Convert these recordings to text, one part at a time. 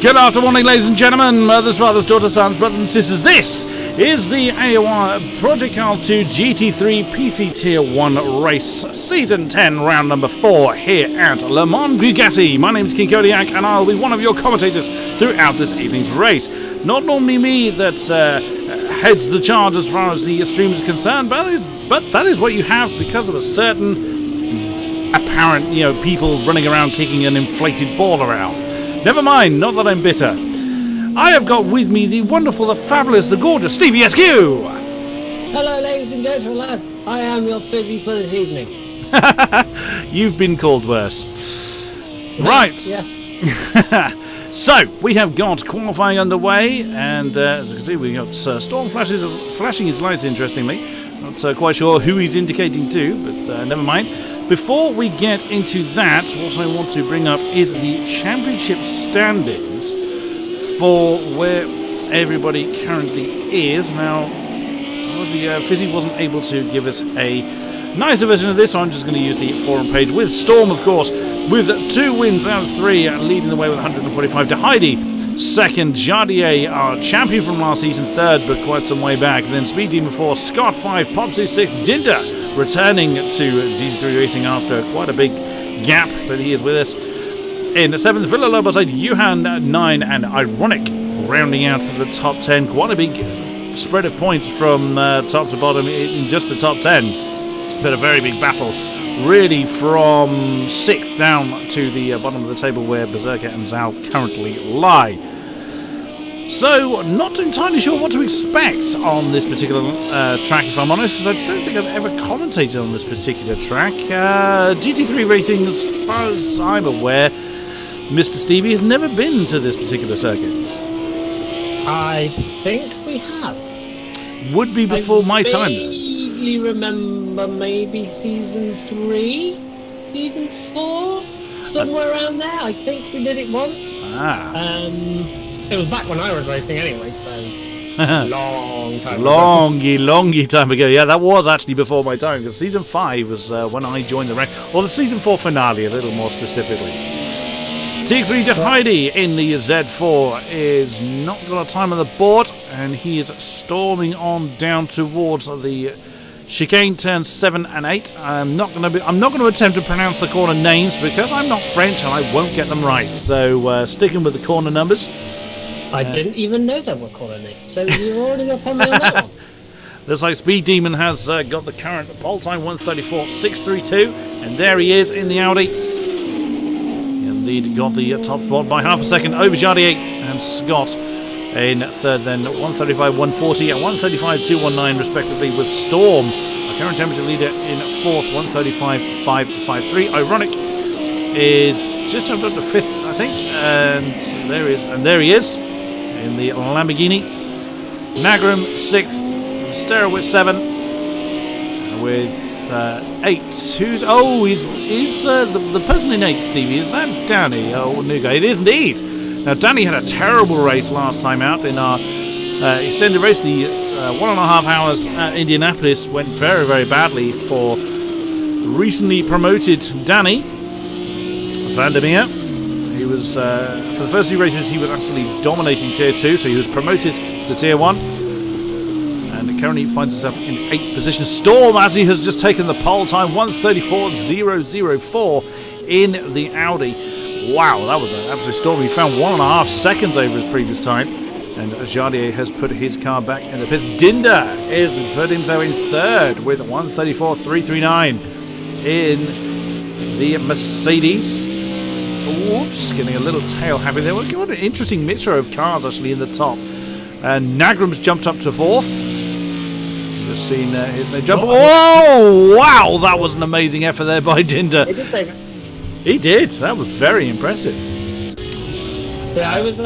Good afternoon, ladies and gentlemen, mothers, fathers, daughters, sons, brothers and sisters. This is the AOR Project Cars 2 GT3 PC Tier 1 race, Season 10, round number 4, here at Le Mans Bugatti. My name is King-Kodiak, and I'll be one of your commentators throughout this evening's race. Not normally me that heads the charge as far as the stream is concerned, but that is what you have because of a certain apparent, people running around kicking an inflated ball around. Never mind, not that I'm bitter. I have got with me the wonderful, the fabulous, the gorgeous Stevie SQ. Hello, ladies and gentlemen, lads. I am your Fisi for this evening. You've been called worse. Right. Yeah. So, we have got qualifying underway, and as you can see, we've got Storm flashing his lights, interestingly. Not quite sure who he's indicating to, but never mind. Before we get into that, what I want to bring up is the championship standings for where everybody currently is. Now, obviously, Fisi wasn't able to give us a nicer version of this, so I'm just going to use the forum page with Storm, of course, with 2 wins out of 3, leading the way with 145 to Heidi. Second, Jardier, our champion from last season. Third, but quite some way back. Then Speed Demon 4, Scott 5, Popsy 6, Dinda returning to GT3 Racing after quite a big gap, but he is with us. In 7th, Villa Loboside, Johan 9, and Ironic rounding out the top 10. Quite a big spread of points from top to bottom in just the top 10. But a very big battle, really, from 6th down to the bottom of the table where Berserker and Zal currently lie. So, not entirely sure what to expect on this particular track, if I'm honest, because I don't think I've ever commentated on this particular track. GT3 Racing, as far as I'm aware, Mr. Stevie has never been to this particular circuit. I think we have. Would be before my time, though. I remember maybe season 3, season 4, somewhere around there. I think we did it once. It was back when I was racing anyway, so long time ago. Longy time ago. Yeah, that was actually before my time, because season 5 was when I joined the rank, or the season 4 finale, a little more specifically. T3 to Heidi in the Z4 is not got a time on the board, and he is storming on down towards the chicane turns 7 and 8. I'm not going to attempt to pronounce the corner names because I'm not French and I won't get them right. So sticking with the corner numbers. I didn't even know there were corner names, so you're already up on me on that one. Looks like Speed Demon has got the current pole time 1:34.632, and there he is in the Audi. He has indeed got the top spot by half a second over Jardier and Scott in third, then 1:35.140 and 1:35.219 respectively, with Storm, our current temperature leader, in fourth, 1:35.553. Ironic is just jumped up to fifth, I think, and there he is in the Lamborghini. Nagram sixth, Sterowitz 7 with 8. He's the person in 8th, Stevie? Is that Danny? Oh, new guy. It is indeed. Now, Danny had a terrible race last time out in our extended race. The 1.5 hours at Indianapolis went very, very badly for recently promoted Danny Vandermeer. He was, for the first 2 races, he was actually dominating Tier 2, so he was promoted to Tier 1. And currently finds himself in 8th position. Storm, as he has just taken the pole time, 1:34.004 in the Audi. Wow, that was an absolute storm. He found 1.5 seconds over his previous time. And Jardier has put his car back in the pits. Dinda is put himself in third with 1:34.339 in the Mercedes. Oops, getting a little tail happy there. What an interesting mixture of cars actually in the top. And Nagram's jumped up to fourth. Just seen his name jump. Oh, wow, that was an amazing effort there by Dinda. He did save it. He did. That was very impressive. Yeah, I was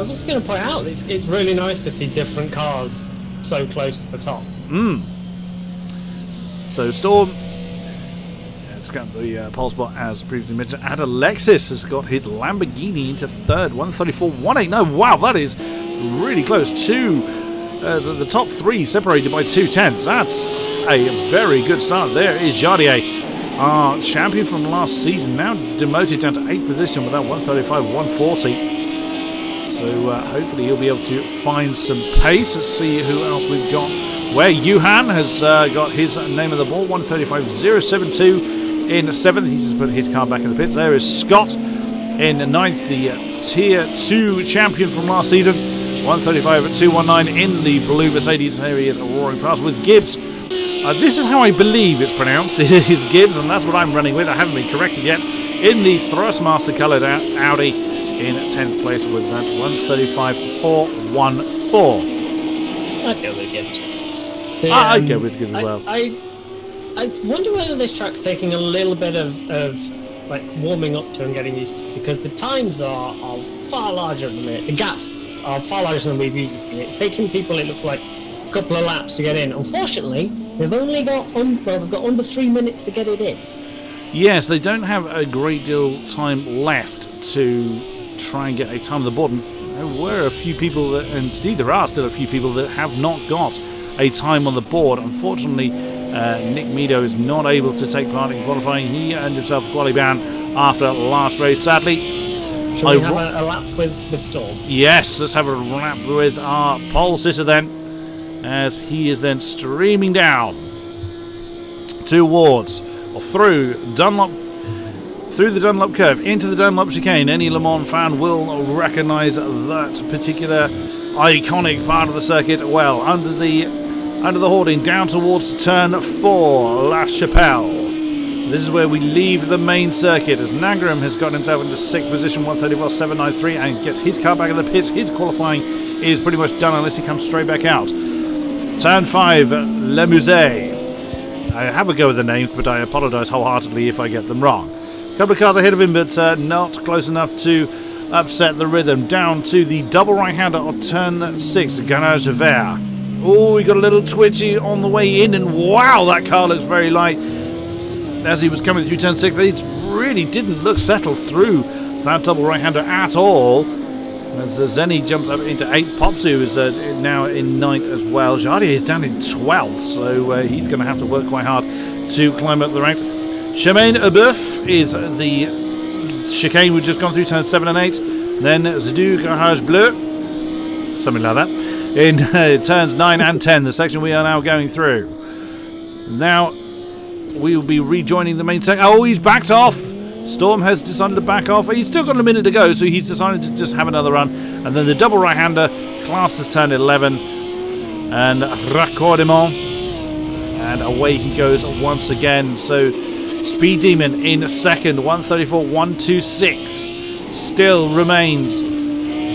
just going to point out, it's really nice to see different cars so close to the top. So Storm has got the pole spot, as previously mentioned, and Alexis has got his Lamborghini into third, 1:34.189. No, wow, that is really close. The top 3 separated by 0.2. That's a very good start. There is Jardier, our champion from last season, now demoted down to 8th position with that 1:35.140. So hopefully he'll be able to find some pace. Let's see who else we've got. Where Johan has got his name on the board, 135.072 in 7th. He's just put his car back in the pits. There is Scott in 9th, the Tier 2 champion from last season. 135.219 in the blue Mercedes. Here he is roaring past with Gibbs. This is how I believe it's pronounced. It is Gibbs, and that's what I'm running with. I haven't been corrected yet. In the Thrustmaster coloured Audi in 10th place with that 135.414. I'd go with Gibbs. I'd go with Gibbs as well. I wonder whether this track's taking a little bit of like warming up to and getting used to, because the times are far larger than it. The gaps are far larger than we've usually seen. It's taking people, it looks like, a couple of laps to get in. Unfortunately, they've only got they've got under 3 minutes to get it in. Yes, they don't have a great deal of time left to try and get a time on the board. And there were a few people that, and indeed there are still a few people that have not got a time on the board. Unfortunately, Nick Meadow is not able to take part in qualifying. He earned himself a quali ban after last race, sadly. Shall we have a lap with Storm? Yes, let's have a lap with our pole sitter then, as he is then streaming down towards or through the Dunlop curve into the Dunlop chicane. Any Le Mans fan will recognise that particular iconic part of the circuit well. Under the hoarding down towards turn 4, La Chapelle. This is where we leave the main circuit, as Nagram has got himself into 6th position, 134.793, and gets his car back in the pits. His qualifying is pretty much done unless he comes straight back out. Turn 5, Le Musée. I have a go with the names, but I apologise wholeheartedly if I get them wrong. A couple of cars ahead of him, but not close enough to upset the rhythm. Down to the double right-hander on turn 6, Garage Vert. Oh, we got a little twitchy on the way in, and wow, that car looks very light. As he was coming through turn 6, it really didn't look settled through that double right-hander at all. As Zenny jumps up into 8th, Popsu is now in 9th as well. Jardier is down in 12th, so he's going to have to work quite hard to climb up the ranks. Chemin Abeuf is the chicane we've just gone through, turns 7 and 8. Then Zdu Garage Bleu, something like that, in turns 9 and 10, the section we are now going through. Now we will be rejoining the main section. Oh, he's backed off. Storm has decided to back off. He's still got a minute to go, so he's decided to just have another run. And then the double right-hander, classed as turn 11, and raccordement, and away he goes once again. So Speed Demon in 2nd, 134.126, still remains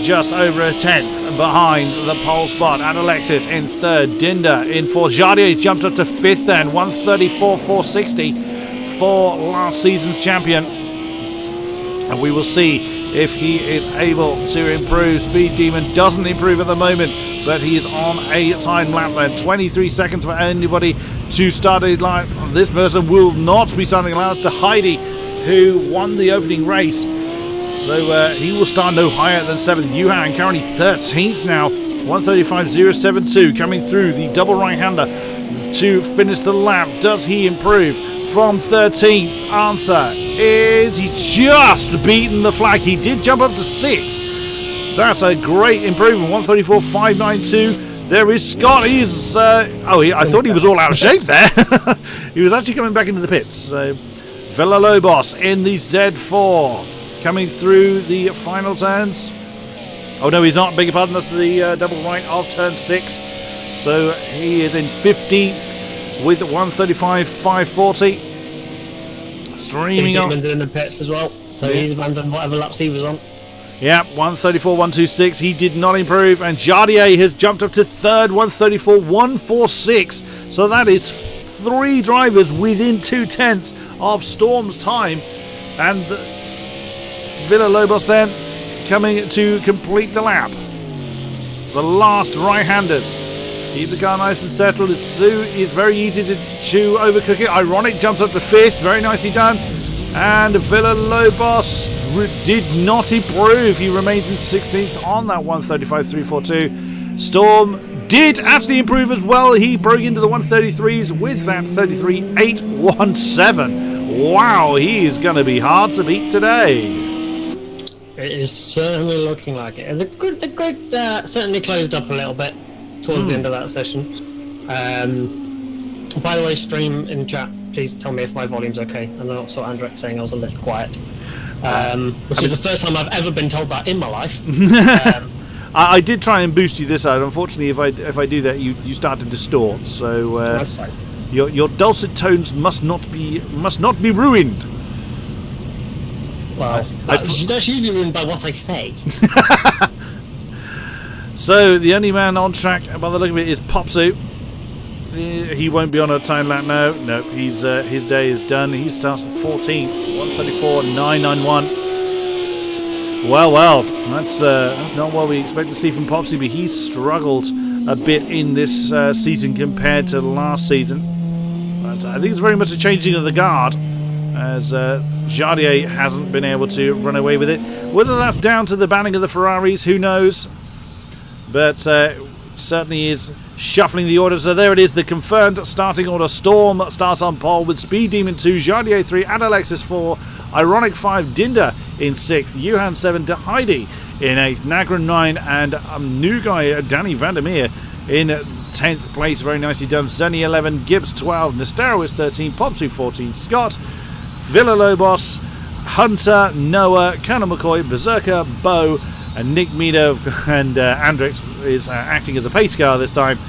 just over a 10th behind the pole spot. And Alexis in 3rd, Dinder in 4th. Jardier jumped up to 5th then, 134.460 for last season's champion. And we will see if he is able to improve. Speed Demon doesn't improve at the moment, but he is on a time lap then. 23 seconds for anybody to start a lap. This person will not be starting a lap. It's to Heidi, who won the opening race. So he will start no higher than 7th. Yuhan currently 13th now. 135.072 coming through the double right-hander to finish the lap. Does he improve from 13th? Answer is he's just beaten the flag. He did jump up to 6th. That's a great improvement. 134.592. There is Scott. He's I thought he was all out of shape there. He was actually coming back into the pits. So Villalobos in the Z4 coming through the final turns. Oh no, he's not. Beg your pardon. That's the double right of turn 6. So he is in 15th with 135.540. Streaming on. Diamond's in the pits as well, so he's abandoned whatever laps he was on. Yeah, 134.126. He did not improve, and Jardier has jumped up to 3rd, 134.146. So that is 3 drivers within 2 tenths of Storm's time, and Villalobos then coming to complete the lap. The last right-handers. Keep the car nice and settled. Sue is very easy to chew, overcook it. Ironic jumps up to 5th. Very nicely done. And Villalobos did not improve. He remains in 16th on that 135.342. Storm did actually improve as well. He broke into the 133s with that 33.817. Wow, he is going to be hard to beat today. It is certainly looking like it. The grid certainly closed up a little bit towards the end of that session. By the way, stream in chat, please tell me if my volume's okay. And I also saw Andrex saying I was a little quiet, which is the first time I've ever been told that in my life. I did try and boost you this side. Unfortunately, if I do that, you start to distort. So that's fine. Your dulcet tones must not be ruined. Well, that's usually ruined by what I say. So the only man on track, by the look of it, is Popsu. He won't be on a time lap now. No, his day is done. He starts the 14th, 1:34.991. Well, that's not what we expect to see from Popsy, but he's struggled a bit in this season compared to last season. But I think it's very much a changing of the guard, as Jardier hasn't been able to run away with it. Whether that's down to the banning of the Ferraris, who knows? But certainly is shuffling the order. So there it is, the confirmed starting order. Storm starts on pole with Speed Demon 2, Jardier 3, and Alexis 4, Ironic 5, Dinda in 6th, Johan 7 to Heidi in 8th, Nagran 9, and new guy Danny Vandermeer in 10th place. Very nicely done. Zenny 11, Gibbs 12, Nestero is 13, Popsu 14, Scott, Villalobos, Hunter, Noah, Colonel McCoy, Berserker, Bo, and Nick Meadow, and Andrix is acting as a pace car this time,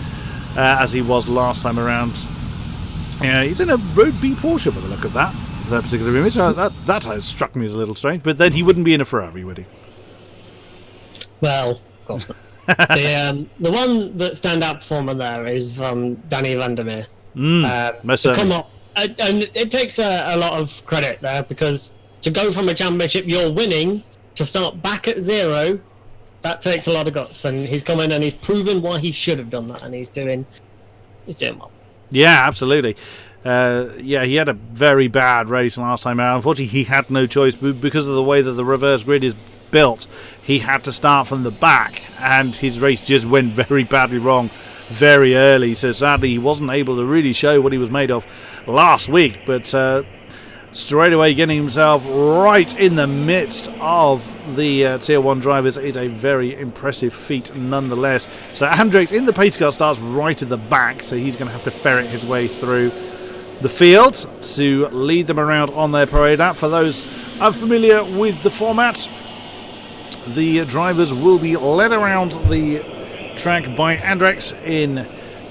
as he was last time around. He's in a Road B Porsche by the look of that particular image. That struck me as a little strange, but then he wouldn't be in a Ferrari, would he? Well, of course not. The one that standout performer there is from Danny Vandermeer. Most certainly. Come on, and it takes a lot of credit there, because to go from a championship you're winning to start back at 0, that takes a lot of guts, and he's come in and he's proven why he should have done that, and he's doing well. Yeah, absolutely. He had a very bad race last time out. Unfortunately, he had no choice because of the way that the reverse grid is built. He had to start from the back, and his race just went very badly wrong very early. So sadly, he wasn't able to really show what he was made of last week. But straight away getting himself right in the midst of the Tier 1 drivers is a very impressive feat nonetheless. So Andrex in the pace car starts right at the back, so he's going to have to ferret his way through the field to lead them around on their parade lap. For those unfamiliar with the format, the drivers will be led around the track by Andrex in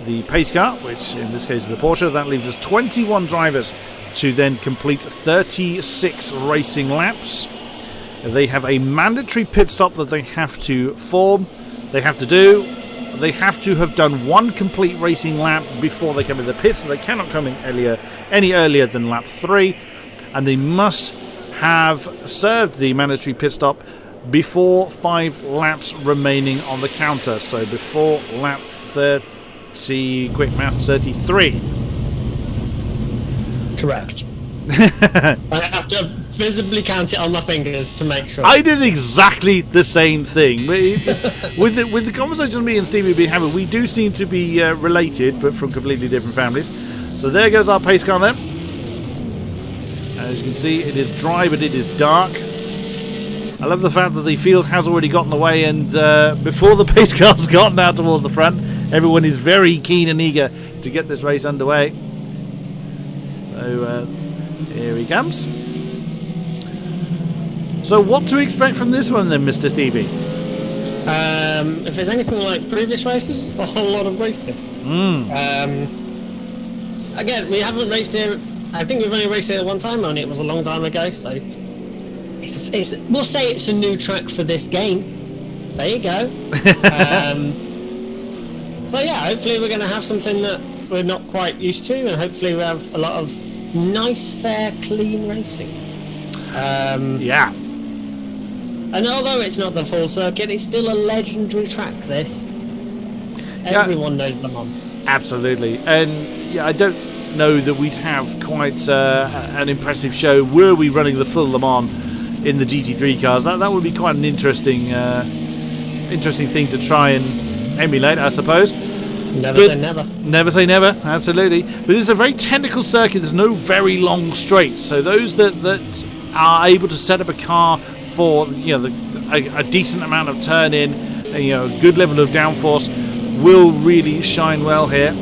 the pace car, which in this case is the Porsche. That leaves us 21 drivers to then complete 36 racing laps. They have a mandatory pit stop that they have to form. They have to have done one complete racing lap before they come in the pit, so they cannot come in any earlier than lap 3, and they must have served the mandatory pit stop before 5 laps remaining on the counter, so before lap 30, quick math, 33. Correct. I have to visibly count it on my fingers to make sure. I did exactly the same thing. With the conversation me and Stevie have been having, we do seem to be related, but from completely different families. So there goes our pace car then. As you can see, it is dry, but it is dark. I love the fact that the field has already gotten away, and before the pace car's gotten out towards the front, everyone is very keen and eager to get this race underway. So here he comes. So what to expect from this one then, Mr. Stevie? If it's anything like previous races, a whole lot of racing. Again, we haven't raced here. I think we've only raced here one time, only it was a long time ago. So we'll say it's a new track for this game. There you go. So yeah, hopefully we're going to have something that we're not quite used to, and hopefully we have a lot of nice, fair, clean racing. Yeah. And although it's not the full circuit, it's still a legendary track, this. Everyone knows Le Mans. Absolutely. And yeah, I don't know that we'd have quite an impressive show were we running the full Le Mans in the GT3 cars. That would be quite an interesting thing to try and emulate, I suppose. Never say never. Never say never, absolutely. But this is a very technical circuit. There's no very long straights. So those that are able to set up a car for a decent amount of turn in, a good level of downforce will really shine well here.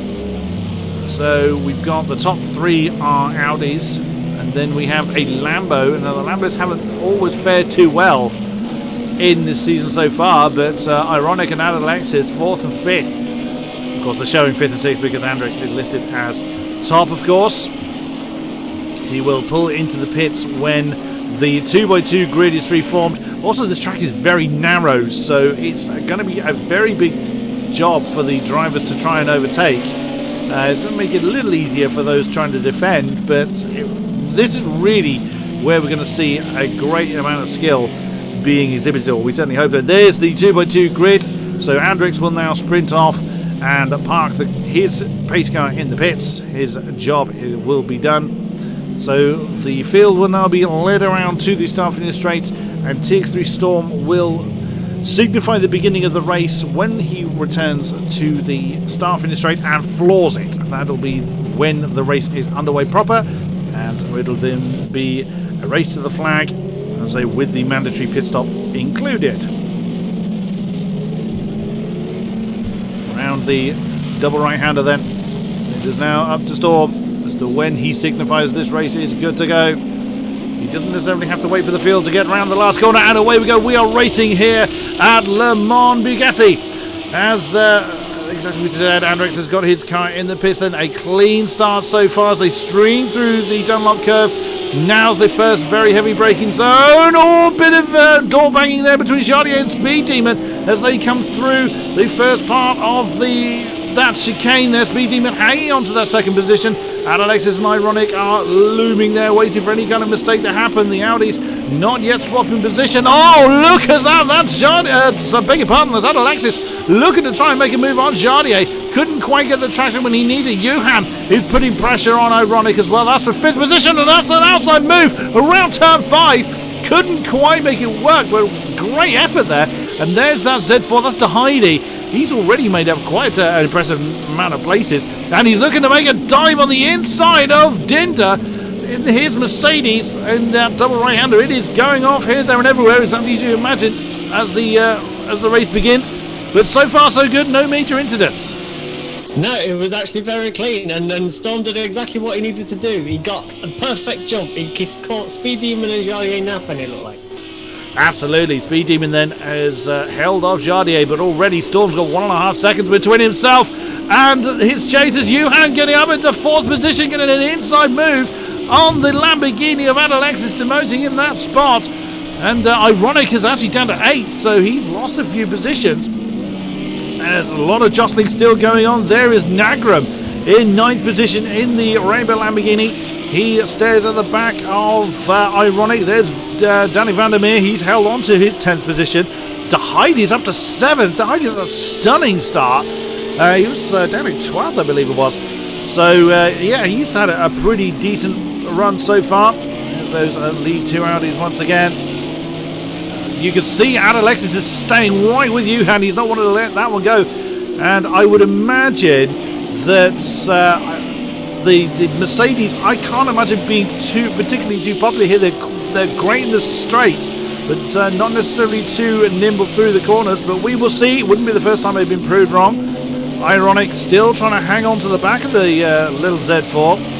So we've got the top 3 are Audis, and then we have a Lambo. Now the Lambos haven't always fared too well in this season so far, but Ironic and Alexis 4th and 5th. Of course, they're showing 5th and 6th because Andrex is listed as top, of course. He will pull into the pits when the 2x2 grid is reformed. Also, this track is very narrow, so it's going to be a very big job for the drivers to try and overtake. It's going to make it a little easier for those trying to defend, but this is really where we're going to see a great amount of skill being exhibited, or we certainly hope so. There's the 2x2 grid, so Andrix will now sprint off and park his pace car in the pits. His job will be done. So the field will now be led around to the start-finish straight, and TX3 Storm will signify the beginning of the race when he returns to the start-finish straight and floors it. That'll be when the race is underway proper, and it'll then be a race to the flag, as I say, with the mandatory pit stop included. Around the double right-hander then. It is now up to Storm as to when he signifies this race is good to go. He doesn't necessarily have to wait for the field to get around the last corner, and away we go. We are racing here at Le Mans Bugatti. As exactly what we said, Andrex has got his car in the pits, and a clean start so far as they stream through the Dunlop curve. Now's the first very heavy braking zone. Oh, a bit of door banging there between Jardier and Speed Demon as they come through the first part of that chicane there. Speed Demon hanging on to that second position. Alexis and Ironic are looming there, waiting for any kind of mistake to happen. The Audis not yet swapping position. Oh, look at that. That's Jardier. I beg your pardon. That's Alexis looking to try and make a move on Jardier. Couldn't quite get the traction when he needs it. Johan is putting pressure on Ironic as well. That's for 5th position, and that's an outside move around turn 5. Couldn't quite make it work, but great effort there. And there's that Z4. That's to Heidi. He's already made up quite an impressive amount of places, and he's looking to make a dive on the inside of Dinda in his Mercedes in that double right-hander. It is going off here, there, and everywhere, exactly as you imagine as the race begins. But so far, so good. No major incidents. No, it was actually very clean, and then Storm did exactly what he needed to do. He got a perfect jump. He caught Speed Demon and Jardier napping, it looked like. Absolutely. Speed Demon then has held off Jardier, but already Storm's got 1.5 seconds between himself and his chasers. Johan getting up into 4th position, getting an inside move on the Lamborghini of Alexis, demoting him that spot. And Ironic is actually down to 8th, so he's lost a few positions. There's a lot of jostling still going on. There is Nagram in 9th position in the Rainbow Lamborghini. He stares at the back of Ironic. There's Danny Vandermeer. He's held on to his 10th position. De Heidi's up to 7th. De Heidi's a stunning start. He was down in 12th, I believe it was. So, yeah, he's had a pretty decent run so far. There's those lead 2 Audis once again. You can see Alexis is staying right with you, and he's not wanting to let that one go. And I would imagine that the Mercedes, I can't imagine being particularly too popular here. They're great in the straights, but not necessarily too nimble through the corners. But we will see. It wouldn't be the first time they've been proved wrong. Ironic still trying to hang on to the back of the little Z4.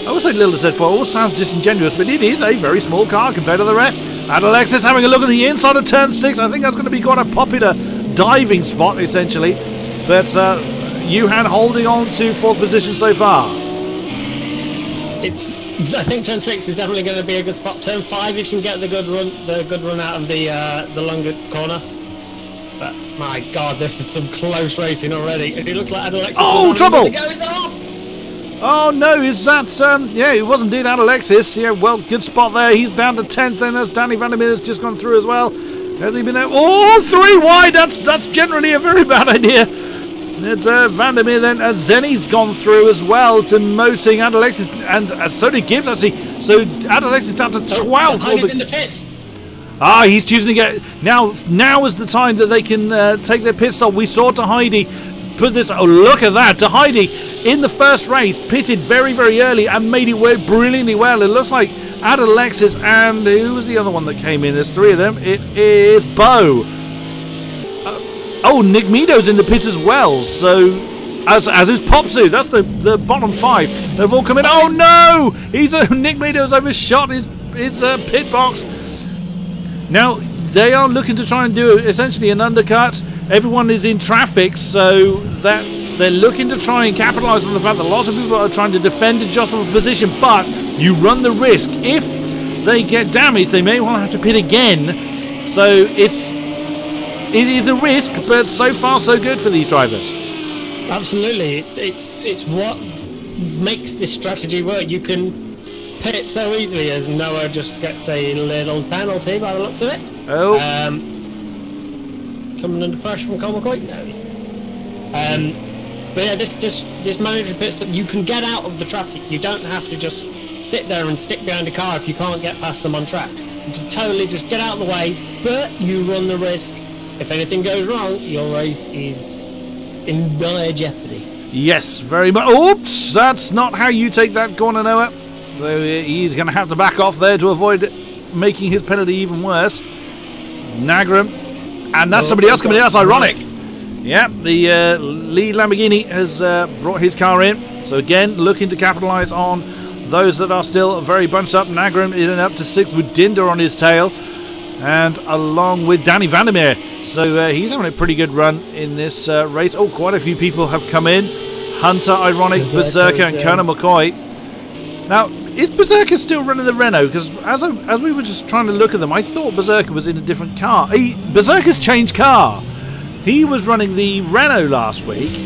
I would say little Z4 all sounds disingenuous, but it is a very small car compared to the rest. And Alexis having a look at the inside of turn 6. I think that's going to be quite a popular diving spot, essentially. But Johan holding on to 4th position so far. I think turn 6 is definitely going to be a good spot. Turn 5, if you can get the good run out of the longer corner. But my God, this is some close racing already. It looks like Alexis. Oh, trouble! Goes off. Oh no, is that, yeah, it was indeed Alexis. Yeah, well, good spot there. He's down to 10th, and as Danny Vandermeer has just gone through as well. Has he been there? Oh, 3 wide, that's generally a very bad idea. It's Vandermeer then, Zenny's gone through as well, demoting Alexis, and so did Gibbs actually. So Alexis down to 12th. Heidi's in the pits. Ah, he's choosing to get, now is the time that they can take their pit stop. We saw Heidi put this, oh look at that, Heidi in the first race pitted very, very early and made it work brilliantly well. It looks like Add Alexis, and who was the other one that came in? There's 3 of them. It is Bo. Nick Meadows in the pit as well. So, as is Popsu. That's the bottom 5. They've all come in. Oh no! Nick Meadows overshot his pit box. Now they are looking to try and do essentially an undercut. Everyone is in traffic, so that they're looking to try and capitalise on the fact that lots of people are trying to defend and jostle the position. But you run the risk if they get damaged, they may well have to pit again. So it is a risk, but so far so good for these drivers. Absolutely, it's what makes this strategy work. You can pit so easily as Noah just gets a little penalty by the looks of it. Oh, coming under pressure from McCoy. No. But yeah, this manager pit stop, you can get out of the traffic. You don't have to just sit there and stick behind a car if you can't get past them on track. You can totally just get out of the way, but you run the risk. If anything goes wrong, your race is in dire jeopardy. yes, very much. Oops, that's not how you take that corner, Noah. Though he's going to have to back off there to avoid making his penalty even worse. Nagram, and that's somebody else coming in. That's ironic. Yeah, the lead Lamborghini has brought his car in. So again, looking to capitalise on those that are still very bunched up. Nagram is up to 6th with Dinder on his tail, and along with Danny Vandermeer. So he's having a pretty good run in this race. Oh, quite a few people have come in. Hunter, Ironic, Berserker, and Colonel McCoy. Now, is Berserker still running the Renault? Because as we were just trying to look at them, I thought Berserker was in a different car. Berserker's changed car. He was running the Renault last week,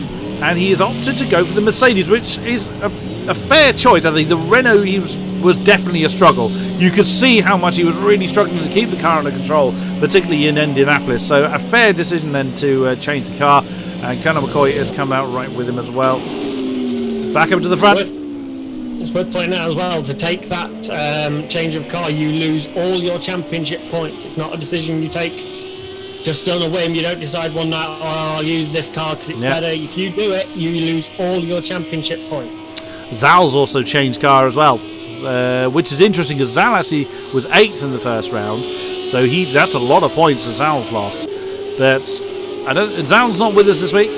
and he has opted to go for the Mercedes, which is a fair choice. I think the Renault was definitely a struggle. You could see how much he was really struggling to keep the car under control, particularly in Indianapolis. So a fair decision then to change the car, and Colonel McCoy has come out right with him as well. Back up to the front. It's worth pointing out as well, to take that change of car, you lose all your championship points. It's not a decision you take just on a whim. You don't decide one night, I'll use this car because it's better. If you do it, you lose all your championship points. Zal's also changed car as well, which is interesting because Zal actually was 8th in the first round, so that's a lot of points that Zal's lost. But Zal's not with us this week,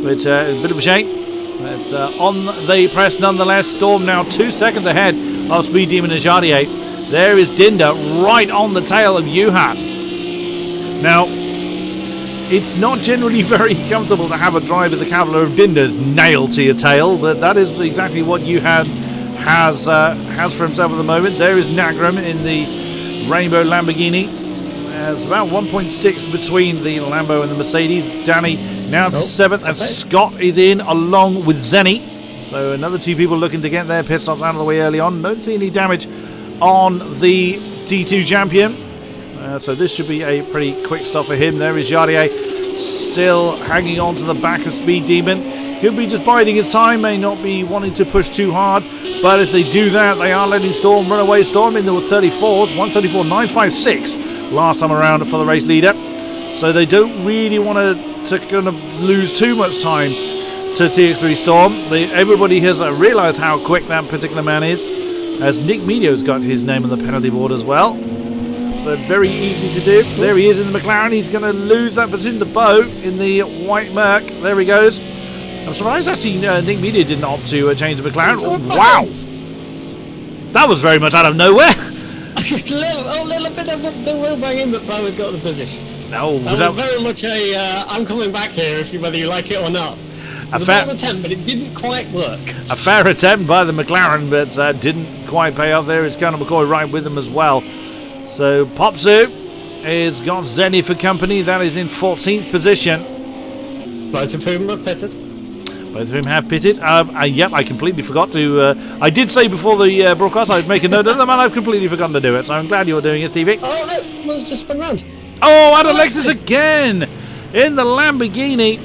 which a bit of a shame. But on the press nonetheless. Storm now 2 seconds ahead of Speed Demon and Jardier. There is Dinder right on the tail of Yuhat. Now, it's not generally very comfortable to have a driver the caliber of Dinder's nailed to your tail, but that is exactly what Yuhat has for himself at the moment. There is Nagram in the Rainbow Lamborghini. There's about 1.6 between the Lambo and the Mercedes. Danny now to 7th, and Scott is in along with Zenny. So another 2 people looking to get their pit stops out of the way early on. Don't see any damage on the T2 champion. So this should be a pretty quick stop for him. There is Jardier still hanging on to the back of Speed Demon. Could be just biding his time, may not be wanting to push too hard. But if they do that, they are letting Storm run away. Storm in the 34s, 134.956 last time around for the race leader. So they don't really want to kind of lose too much time to TX3 Storm. Everybody has realised how quick that particular man is, as Nick Medio's got his name on the penalty board as well. So very easy to do. There he is in the McLaren. He's going to lose that position to Bo in the white Merc. There he goes. I'm surprised actually Nick Media didn't opt to change the McLaren. Oh, wow! That was very much out of nowhere. A little bit of the wheel banging, but Bo has got the position. No, that was very much a I'm coming back here whether you like it or not. It was a fair attempt, but it didn't quite work. A fair attempt by the McLaren, but didn't quite pay off. There is Colonel McCoy right with them as well. So Popsu has got Zenny for company. That is in 14th position. Both of whom have pitted. Both of them have pitted. Yep, I completely forgot to... I did say before the broadcast I'd make a note of them, and I've completely forgotten to do it. So I'm glad you're doing it, Stevie. Oh, no, someone's just spun round. Oh, and Alexis again in the Lamborghini.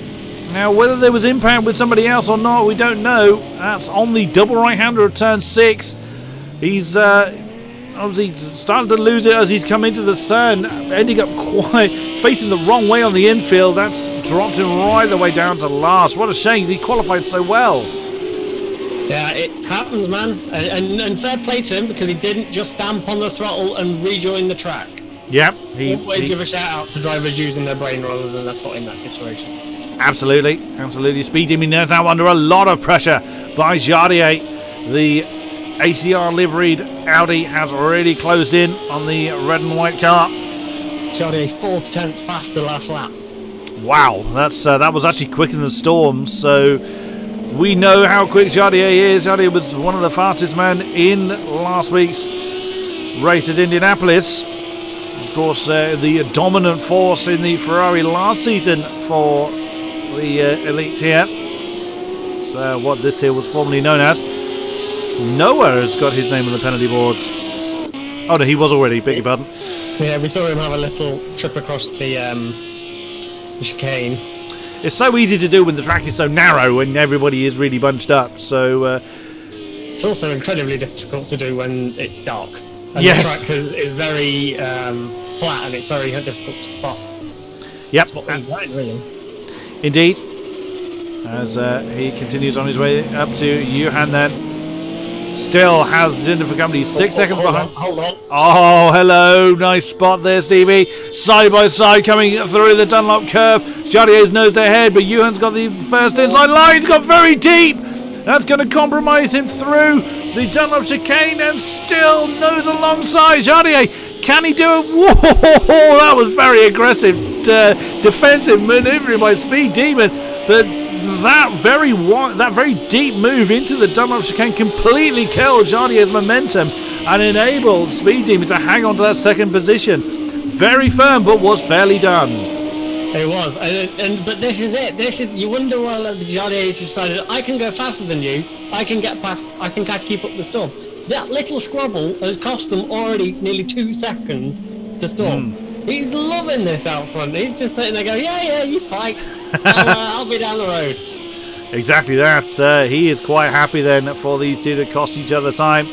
Now, whether there was impact with somebody else or not, we don't know. That's on the double right-hander of turn 6. He's obviously started to lose it as he's come into the turn, ending up quite facing the wrong way on the infield. That's dropped him right the way down to last. What a shame, he qualified so well. Yeah, it happens, man. And fair play to him, because he didn't just stamp on the throttle and rejoin the track. Yep. Always give a shout out to drivers using their brain rather than their foot in that situation. Absolutely. Speed Demon is now under a lot of pressure by Jardier. The ACR liveried Audi has already closed in on the red and white car. Jardier 4/10 faster last lap. Wow, that was actually quicker than Storm, so we know how quick Jardier is. Jardier was one of the fastest men in last week's race at Indianapolis. Of course, the dominant force in the Ferrari last season for the elite tier. So what this tier was formerly known as. Noah has got his name on the penalty board. Oh no, he was already, beg your pardon. Yeah, we saw him have a little trip across the chicane. It's so easy to do when the track is so narrow and everybody is really bunched up. So it's also incredibly difficult to do when it's dark. And yes. The track is very flat and it's very difficult to spot. Yep. That's what we're doing, really. Indeed. As he continues on his way up to Johan then. Still has Dinner for company 6 seconds behind. Hold on. Oh, hello. Nice spot there, Stevie. Side by side coming through the Dunlop curve. Jardier's nosed ahead, but Johan's got the first inside line. He's got very deep. That's going to compromise him through the Dunlop chicane and still nose alongside. Jardier, can he do it? Whoa, that was very aggressive defensive maneuvering by Speed Demon. But that very deep move into the Dunlop chicane completely killed Jardier's momentum and enabled Speed Demon to hang on to that second position. Very firm, but was fairly done. It was, but this is it. You wonder why Jardier decided I can go faster than you. I can get past. I can keep up the Storm. That little squabble has cost them already nearly 2 seconds to Storm. He's loving this out front. He's just sitting there going, yeah, you fight. I'll be down the road. Exactly that. He is quite happy then for these two to cost each other time.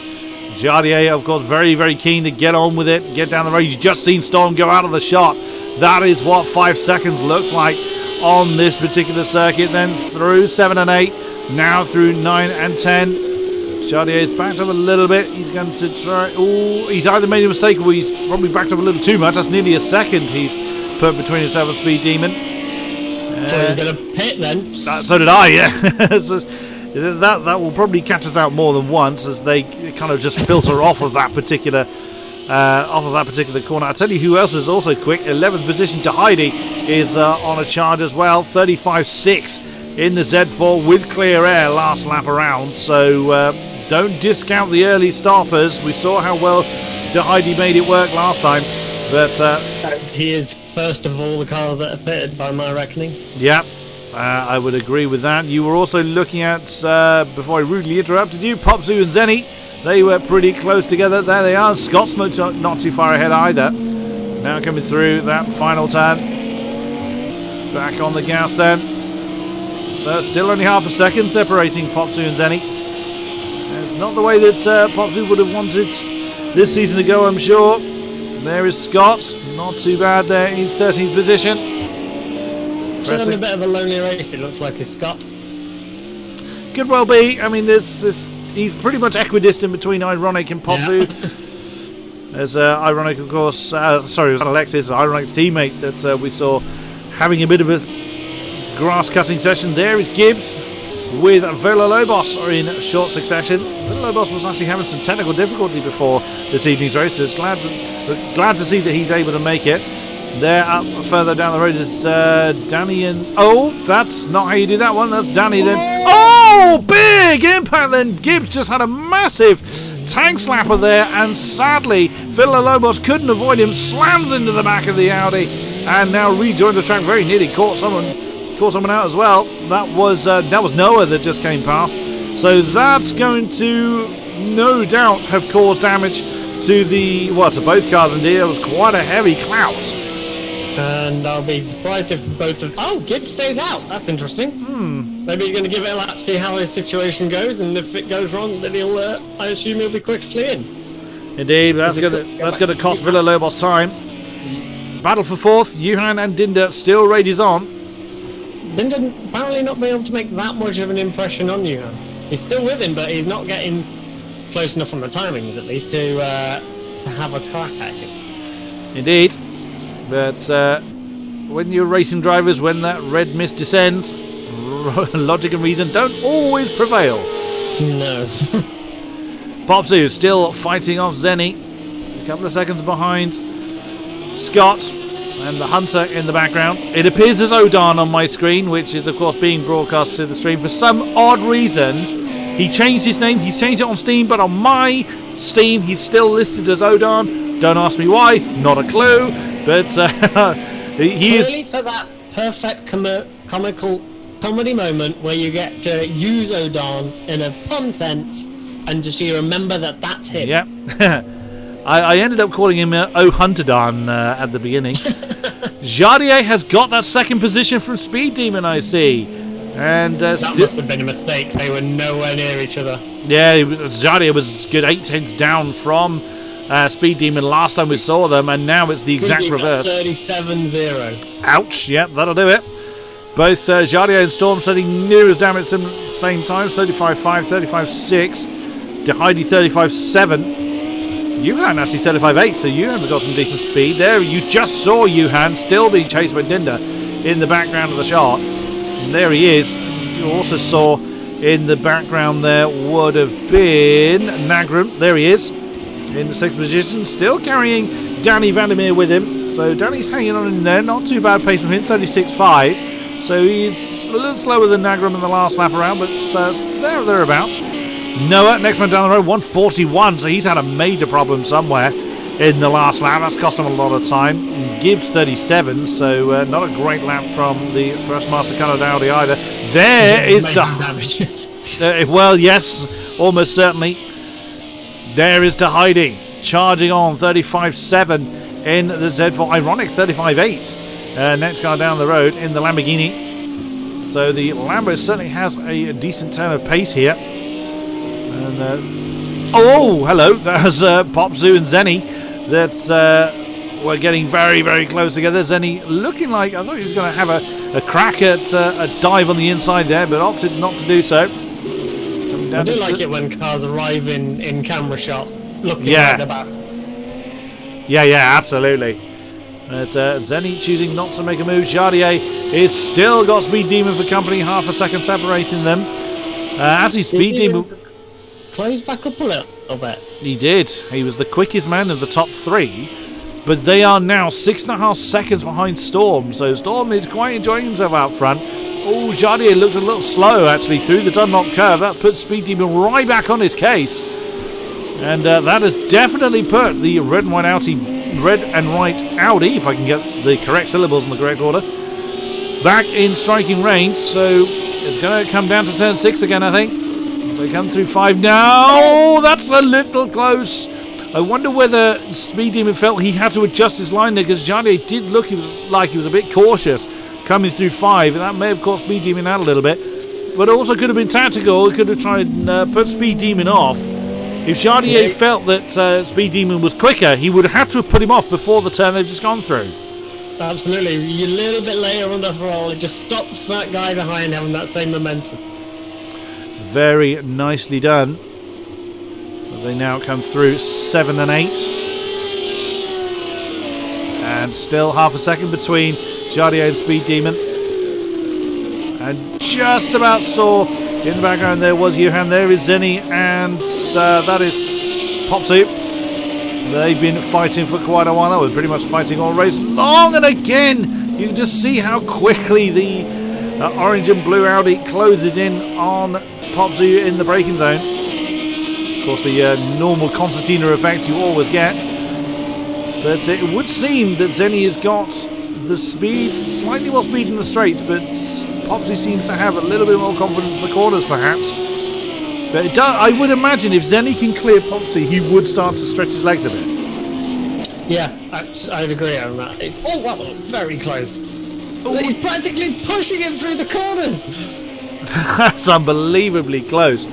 Jardier, of course, very, very keen to get on with it, get down the road. You've just seen Storm go out of the shot. That is what 5 seconds looks like on this particular circuit. Then through 7 and 8, now through 9 and 10. Jardier is backed up a little bit. He's going to try. Oh, he's either made a mistake or he's probably backed up a little too much. That's nearly a second he's put between himself and Speed Demon. So he's going to pit then. So did I, yeah. that will probably catch us out more than once as they kind of just filter off of that particular corner. I'll tell you who else is also quick. 11th position to Heidi is on a charge as well. 35.6 in the Z4 with clear air last lap around. So don't discount the early stoppers. We saw how well Heidi made it work last time. But he is first of all the cars that are pitted by my reckoning. Yeah, I would agree with that. You were also looking at, before I rudely interrupted you, Popsu and Zenny. They were pretty close together. There they are. Scott's not too far ahead either. Now coming through that final turn. Back on the gas then. So still only half a second separating Popsu and Zenny. It's not the way that Popsu would have wanted this season to go, I'm sure. There is Scott. Not too bad there in 13th position. It's having a bit of a lonely race, it looks like, is Scott. Could well be. I mean, he's pretty much equidistant between Ironic and Popsu. Yeah. There's Ironic, of course. It was Alexis, Ironic's teammate, that we saw having a bit of a grass cutting session. There is Gibbs with Villalobos in short succession. Villalobos was actually having some technical difficulty before this evening's race. So glad to see that he's able to make it. There, up further down the road is Danny and... Oh, that's not how you do that one. That's Danny then. Oh, big impact then. Gibbs just had a massive tank slapper there, and sadly, Villalobos couldn't avoid him. Slams into the back of the Audi, and now rejoined the track. Very nearly caught someone out as well. That was Noah that just came past. So that's going to no doubt have caused damage to both cars indeed. It was quite a heavy clout. And I'll be surprised if both of... Oh, Gibbs stays out. That's interesting. Maybe he's going to give it a lap, see how his situation goes, and if it goes wrong, then I assume he'll be quickly in. Indeed, that's going to cost Villalobos time. Battle for fourth. Johan and Dinder still rages on. Dinder apparently not being able to make that much of an impression on Johan. He's still with him, but he's not getting close enough on the timings, at least, to have a crack at him. Indeed. But when you're racing drivers, when that red mist descends, logic and reason don't always prevail. No. Popsu still fighting off Zenny. A couple of seconds behind Scott and the Hunter in the background. It appears as Odan on my screen, which is of course being broadcast to the stream. For some odd reason, he changed his name. He's changed it on Steam, but on my Steam, he's still listed as Odan. Don't ask me why. Not a clue. But he is... Really, for that perfect comical comedy moment where you get to use Odan in a pun sense, and just you remember that that's him. Yeah. I ended up calling him O Hunterdan at the beginning. Jardier has got that second position from Speed Demon, I see. And that must have been a mistake. They were nowhere near each other. Yeah, Jardier was good 8 tenths down from Speed Demon last time we saw them, and now it's the exact reverse. 37-0. Ouch, yep, that'll do it. Both Jardier and Storm setting near as damn at the same time, 35.5, 35.6. Heidi 35.7. Yuhan actually 35.8, so Yuhan's got some decent speed. There, you just saw Yuhan still being chased by Dinda in the background of the shot. And there he is. You also saw in the background there would have been Nagrum. There he is in the 6th position, still carrying Danny Vandermeer with him. So Danny's hanging on in there, not too bad pace from him, 36.5. So he's a little slower than Nagrum in the last lap around, but thereabouts. Noah, next man down the road, 141, so he's had a major problem somewhere in the last lap. That's cost him a lot of time. Gibbs 37, so not a great lap from the first Master Coloured Audi either. There is the... well, yes, almost certainly. There is the Heidi, charging on 35.7 in the Z4. Ironic 35.8. Next car down the road in the Lamborghini. So the Lambo certainly has a decent turn of pace here. And hello, that's Popzu and Zenny that were getting very, very close together. Zenny looking like, I thought he was going to have a crack at a dive on the inside there, but opted not to do so. I do like it when cars arrive in camera shot looking like the back. Yeah, absolutely. But Zenny choosing not to make a move. Jardier is still got Speed Demon for company, half a second separating them. As he Speed Demon... close back up a little bit. He did. He was the quickest man of the top 3, but they are now 6.5 seconds behind Storm. So Storm is quite enjoying himself out front. Oh, Jardier looks a little slow actually through the Dunlop curve. That's put Speed Demon right back on his case, and that has definitely put the red and white Audi, if I can get the correct syllables in the correct order, back in striking range. So it's going to come down to turn 6 again, I think. So come through 5 now. Oh, that's a little close. I wonder whether Speed Demon felt he had to adjust his line there, because Jardier did look he was a bit cautious coming through 5, and that may have caught Speed Demon out a little bit. But it also could have been tactical. It could have tried and put Speed Demon off. If Jardier felt that Speed Demon was quicker, he would have had to have put him off before the turn they've just gone through. Absolutely. You're a little bit later on the roll. It just stops that guy behind having that same momentum. Very nicely done. As they now come through 7 and 8. And still half a second between Jardier and Speed Demon. And just about saw in the background there was Johan. There is Zenny, and that is Popsu. They've been fighting for quite a while now. We're pretty much fighting all race long, and again you can just see how quickly the orange and blue Audi closes in on Popsu in the braking zone. Of course, the normal concertina effect you always get. But it would seem that Zenny has got the speed, slightly more speed in the straights, but Popsu seems to have a little bit more confidence in the corners, perhaps. But I would imagine if Zenny can clear Popsu, he would start to stretch his legs a bit. Yeah, I'd agree on that. It's very close. Ooh. He's practically pushing him through the corners. That's unbelievably close.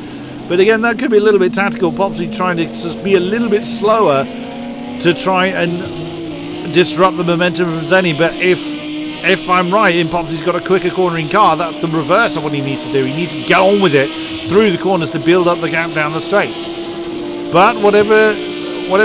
But again, that could be a little bit tactical. Popsu trying to just be a little bit slower to try and disrupt the momentum from Zenny. But if if I'm right, Impopsy's got a quicker cornering car. That's the reverse of what he needs to do. He needs to get on with it through the corners to build up the gap down the straights. But whatever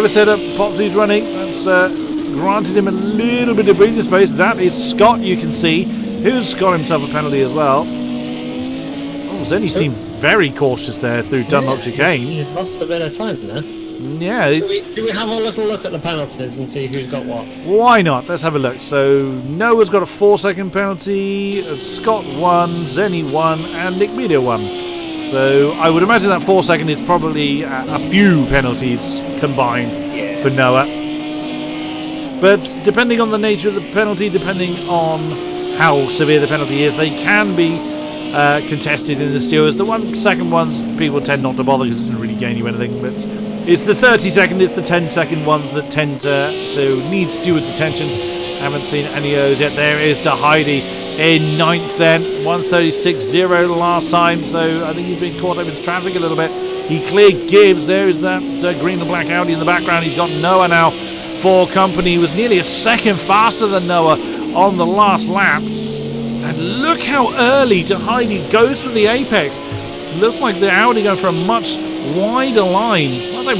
setup Popsy's running, that's granted him a little bit of breathing space. That is Scott, you can see, who's got himself a penalty as well. Oh, Zenny seemed very cautious there through Dunlop chicane. He's lost a bit of time there. Yeah. Do we have a little look at the penalties and see who's got what? Why not? Let's have a look. So Noah's got a 4-second penalty, Scott 1, Zenny 1, and Nick Media 1. So I would imagine that 4-second is probably a few penalties combined for Noah. But depending on the nature of the penalty, depending on how severe the penalty is, they can be contested in the stewards. The 1-second ones, people tend not to bother because it doesn't really gain you anything. But it's the 30-second, it's the 10-second ones that tend to need stewards' attention. Haven't seen any of those yet. There is DeHeide in 9th then, 136.0 last time. So I think he's been caught up in traffic a little bit. He cleared Gibbs. There is that green and black Audi in the background. He's got Noah now for company. He was nearly a second faster than Noah on the last lap. And look how early DeHeide goes for the apex. Looks like the Audi going for a much wider line. I say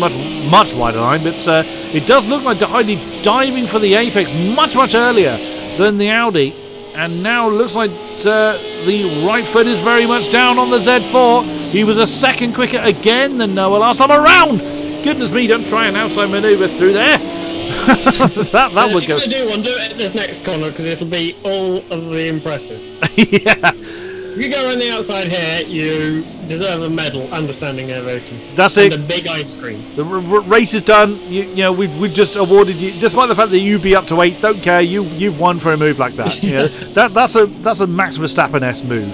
much wider line, but it does look like DeHeide diving for the apex much earlier than the Audi. And now looks like the right foot is very much down on the Z4. He was a second quicker again than Noah last time around. Goodness me, don't try an outside manoeuvre through there. that would go. If you're going to do it at this next corner, because it'll be all of the impressive. Yeah. If you go on the outside here, you deserve a medal and a standing ovation. That's and it. a big ice cream. The race is done. You know, we've just awarded you, despite the fact that you be up to 8th. Don't care. You've won for a move like that. You know, that's a Max Verstappen-esque move,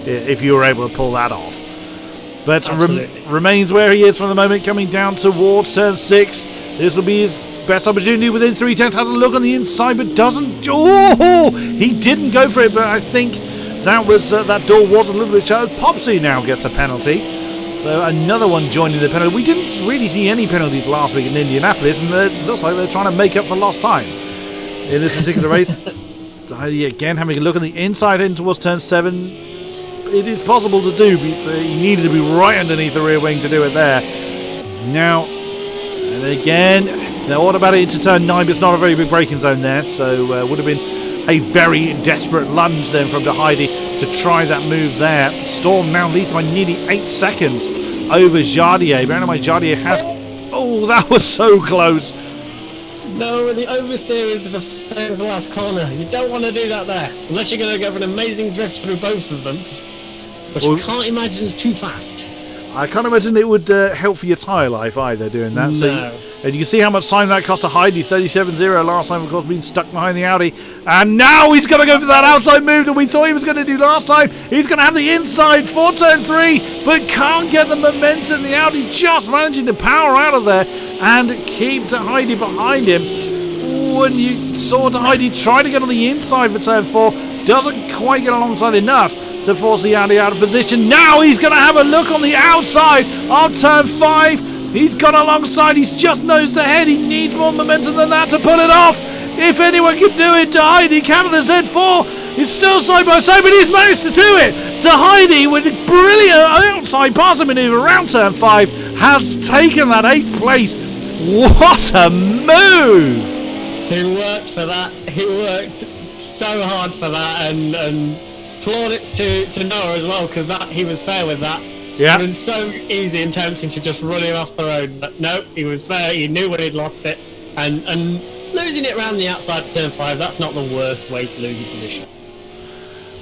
if you were able to pull that off. But remains where he is for the moment, coming down towards turn 6. This will be his best opportunity within 3 tenths. Has a look on the inside, but doesn't. Oh, he didn't go for it. But I think that was that door was a little bit shut. Popsy now gets a penalty. So another one joining the penalty. We didn't really see any penalties last week in Indianapolis, and it looks like they're trying to make up for lost time in this particular race. Again, having a look on the inside in towards turn 7. It is possible to do, but he needed to be right underneath the rear wing to do it there. Now, and again, thought about it into turn 9, but it's not a very big braking zone there, so would have been a very desperate lunge then from DeHeide to try that move there. Storm now leads by nearly 8 seconds over Jardier. Bear in mind, Jardier has... Oh, that was so close. No, the oversteer into the last corner. You don't want to do that there, unless you're going to go for an amazing drift through both of them. Which I can't imagine is too fast. I can't imagine it would help for your tyre life either doing that. No. So and you can see how much time that cost to Heidi. 37.0 last time, of course, being stuck behind the Audi. And now he's going to go for that outside move that we thought he was going to do last time. He's going to have the inside for turn 3, but can't get the momentum. The Audi just managing to power out of there and keep Heidi behind him. When you saw Heidi try to get on the inside for turn 4, doesn't quite get alongside enough to force the Audi out of position. Now he's going to have a look on the outside of turn 5. He's gone alongside. He's just nosed ahead. He needs more momentum than that to pull it off. If anyone can do it, DeHeide can on the Z4. It's still side by side, but he's managed to do it. DeHeide, with a brilliant outside passing manoeuvre around turn 5, has taken that 8th place. What a move! He worked for that. He worked so hard for that, and plaudits to Noah as well, because he was fair with that. Yeah. It was so easy and tempting to just run him off the road, but no, he was fair. He knew when he'd lost it, and losing it around the outside of turn 5, that's not the worst way to lose your position.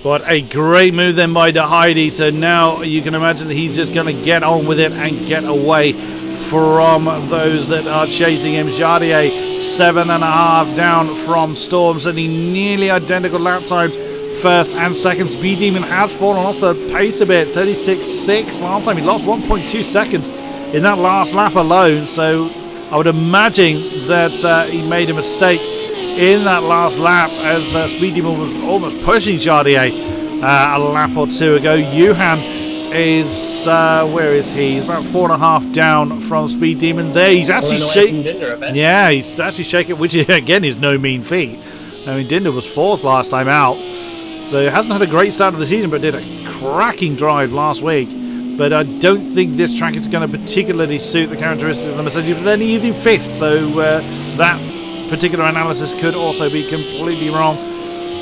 What a great move then by DeHeide. So now you can imagine that he's just going to get on with it and get away from those that are chasing him. Jardier 7.5 down from Storm, sending nearly identical lap times. First and second. Speed Demon has fallen off the pace a bit. 36.6 last time. He lost 1.2 seconds in that last lap alone. So I would imagine that he made a mistake in that last lap as Speed Demon was almost pushing Jardier a lap or two ago. Johan is where is he? He's about 4.5 down from Speed Demon. There, he's actually shaking. Yeah, Yeah, he's actually shaking, which again is no mean feat. I mean, Dinder was 4th last time out, so he hasn't had a great start of the season, but did a cracking drive last week. But I don't think this track is going to particularly suit the characteristics of the Mercedes. But then he's in 5th, so that particular analysis could also be completely wrong.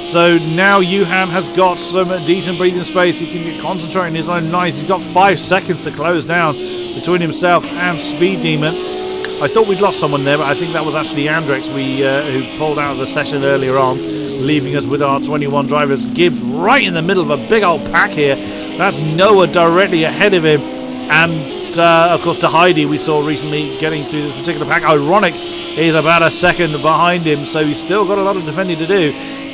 So now Yuhan has got some decent breathing space. He can concentrate on his own nice. He's got 5 seconds to close down between himself and Speed Demon. I thought we'd lost someone there, but I think that was actually Andrex who pulled out of the session earlier on, leaving us with our 21 drivers. Gibbs right in the middle of a big old pack here. That's Noah directly ahead of him. And, of course, Heidi we saw recently getting through this particular pack. Ironic is about a second behind him, so he's still got a lot of defending to do.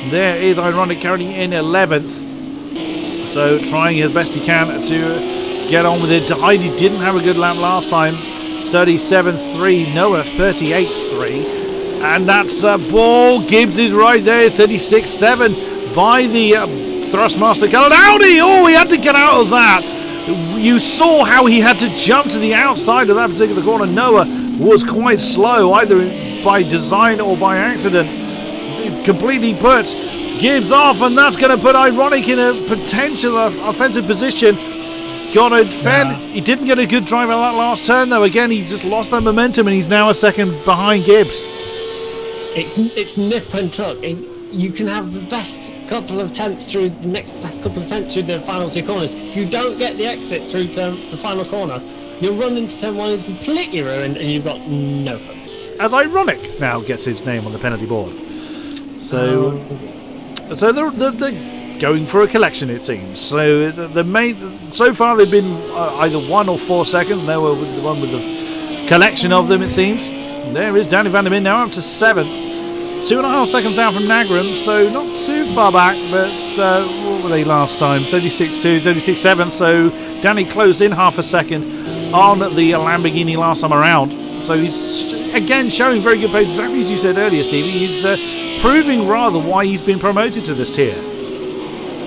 There is Ironic currently in 11th. So trying his best he can to get on with it. Heidi didn't have a good lap last time. 37.3, Noah 38.3. And that's a ball. Gibbs is right there, 36.7 by the Thrustmaster coloured Audi. Oh, he had to get out of that. You saw how he had to jump to the outside of that particular corner. Noah was quite slow, either by design or by accident. It completely put Gibbs off, and that's going to put Ironic in a potential offensive position. Got to defend. Yeah. He didn't get a good drive on that last turn, though. Again, he just lost that momentum, and he's now a second behind Gibbs. It's nip and tuck. You can have the best couple of tenths through the next best couple of tenths through the final 2 corners. If you don't get the exit through to the final corner, you'll run into turn 1 is completely ruined, and you've got no hope. As Ironic now gets his name on the penalty board. So they're going for a collection, it seems. So so far they've been either 1 or 4 seconds. They were the one with the collection of them, it seems. There is Danny van der Min now up to 7th. 2.5 seconds down from Nagram, so not too far back, but what were they last time? 36.2, 36.7, so Danny closed in half a second on the Lamborghini last time around. So he's, again, showing very good pace. Exactly as you said earlier, Stevie. He's proving rather why he's been promoted to this tier.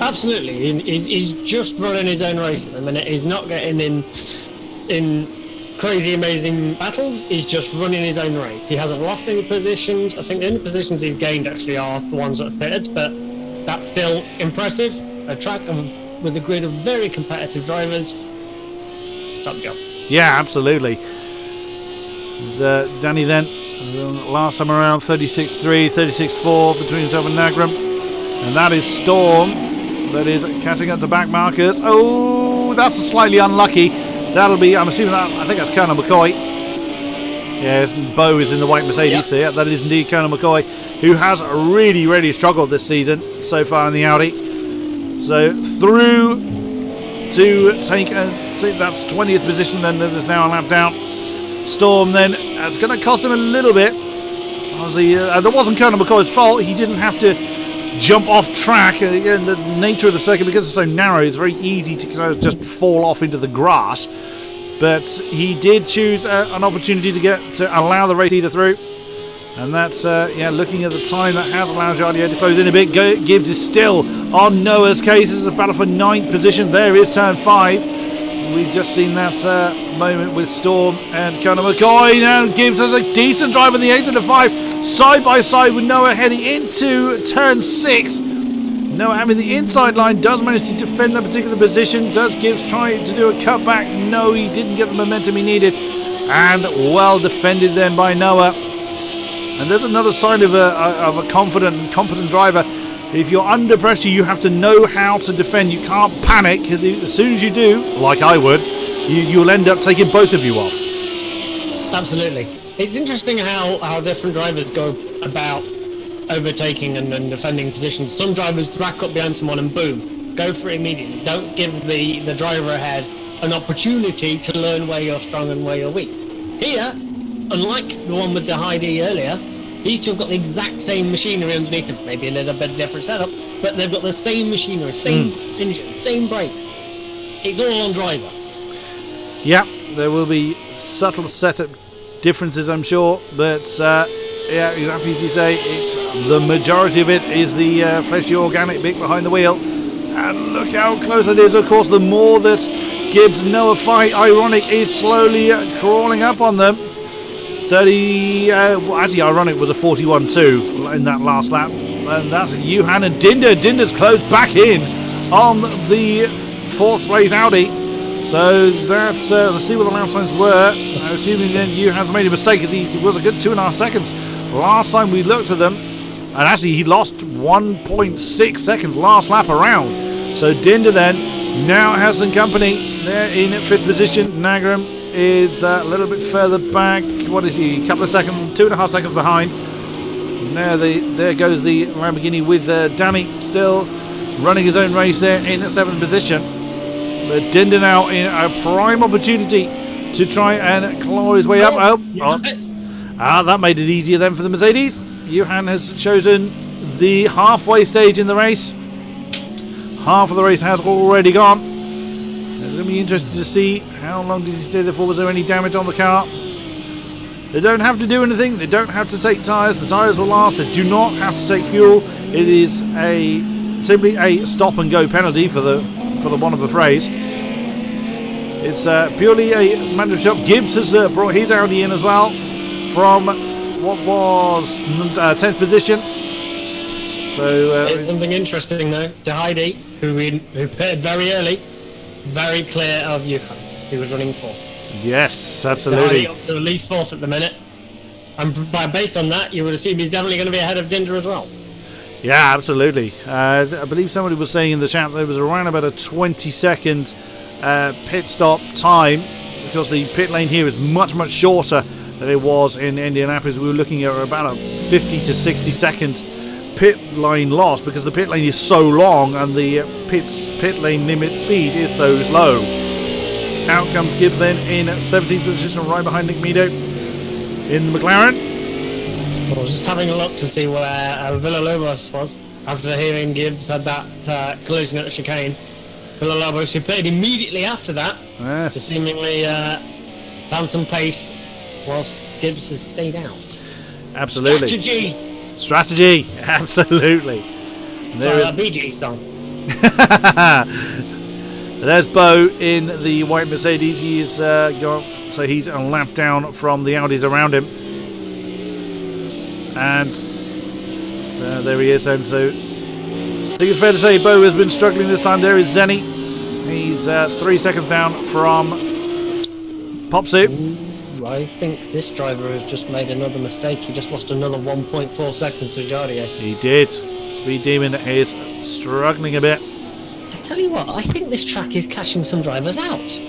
Absolutely. He's just running his own race at the minute. He's not getting in crazy amazing battles. He's just running his own race. He hasn't lost any positions. I think the only positions he's gained actually are the ones that are pitted, but that's still impressive. A track with a grid of very competitive drivers. Top job. Yeah, absolutely. There's Danny then last time around 36.3, 36.4 between himself and Nagram, and that is Storm that is catching up to back markers. Oh, that's slightly unlucky. That'll be, I'm assuming that, I think that's Colonel McCoy. Yes, Bo is in the white Mercedes. Yep. So yeah, that is indeed Colonel McCoy, who has really, really struggled this season so far in the Audi. So through to take that's 20th position, then that is now a lap down. Storm then, it's going to cost him a little bit. Obviously, that wasn't Colonel McCoy's fault. He didn't have to jump off track. Again, the nature of the circuit, because it's so narrow, it's very easy to just fall off into the grass. But he did choose an opportunity to allow the race leader through, and that's looking at the time, that has allowed Jardier to close in a bit. Gibbs is still on Noah's case. This is a battle for 9th position. There is turn 5. We've just seen that moment with Storm and Colonel McCoy. Now Gibbs has a decent drive on the 8 and the 5, side by side with Noah heading into turn 6. Noah having the inside line, does manage to defend that particular position. Does Gibbs try to do a cutback? No, he didn't get the momentum he needed. And well defended then by Noah. And there's another sign of a confident and competent driver. If you're under pressure, you have to know how to defend. You can't panic, because as soon as you do, like I would, you'll end up taking both of you off. Absolutely. It's interesting how different drivers go about overtaking and defending positions. Some drivers back up behind someone and boom, go for it immediately. Don't give the driver ahead an opportunity to learn where you're strong and where you're weak. Here, unlike the one with the Heidi earlier, these two have got the exact same machinery underneath them. Maybe a little bit different setup, but they've got the same machinery, same engine, same brakes. It's all on driver. Yeah, there will be subtle setup differences, I'm sure, but yeah, exactly as you say, it's the majority of it is the fleshy organic bit behind the wheel. And look how close it is. Of course, the more that Gibbs and Noah fight, Ironic is slowly crawling up on them. 30, actually Ironic was a 41.2 in that last lap. and that's Johan and Dinder. Dinder's closed back in on the 4th place Audi. So that's, let's see what the lap times were. Assuming then Johan's made a mistake, as he was a good 2.5 seconds last time we looked at them. And actually he lost 1.6 seconds last lap around. So Dinder then now has some company. They're in 5th position. Nagram is a little bit further back. What is he? A couple of seconds, 2.5 seconds behind. And there goes the Lamborghini with Danny still running his own race there in 7th position. But Dinder now in a prime opportunity to try and claw his way up. That made it easier then for the Mercedes. Johan has chosen the halfway stage in the race. Half of the race has already gone. It's going to be interesting to see how long does he stay there for. Was there any damage on the car? They don't have to do anything. They don't have to take tyres. The tyres will last. They do not have to take fuel. It is simply a stop and go penalty for the want of a phrase. It's purely a matter of shop. Gibbs has brought his Audi in as well from what was 10th position. So it's something interesting though. De Heide, who pitted very early, very clear of Johan, who was running 4th. Yes, absolutely. De Heide up to at least 4th at the minute, and based on that, you would assume he's definitely going to be ahead of Dinder as well. Yeah, absolutely. I believe somebody was saying in the chat there was around about a 20-second pit stop time, because the pit lane here is much shorter than it was in Indianapolis. We were looking at about a 50 to 60 second pit lane loss, because the pit lane is so long and the pit lane limit speed is so slow. Out comes Gibbs then in 17th position, right behind Nick Meadow in the McLaren. I was just having a look to see where Villalobos was after hearing Gibbs had that collision at the chicane. Villalobos, who pitted immediately after that, seemingly found some pace whilst Gibbs has stayed out. Absolutely. Strategy. Absolutely. Sorry, that BG song. There's Bo in the white Mercedes. He's he's a lap down from the Audis around him. And there he is. And so I think it's fair to say Bo has been struggling this time. There is Zenny. He's 3 seconds down from Popsu. I think this driver has just made another mistake. He just lost another 1.4 seconds to Jardier. He did. Speed Demon is struggling a bit. I tell you what, I think this track is catching some drivers out.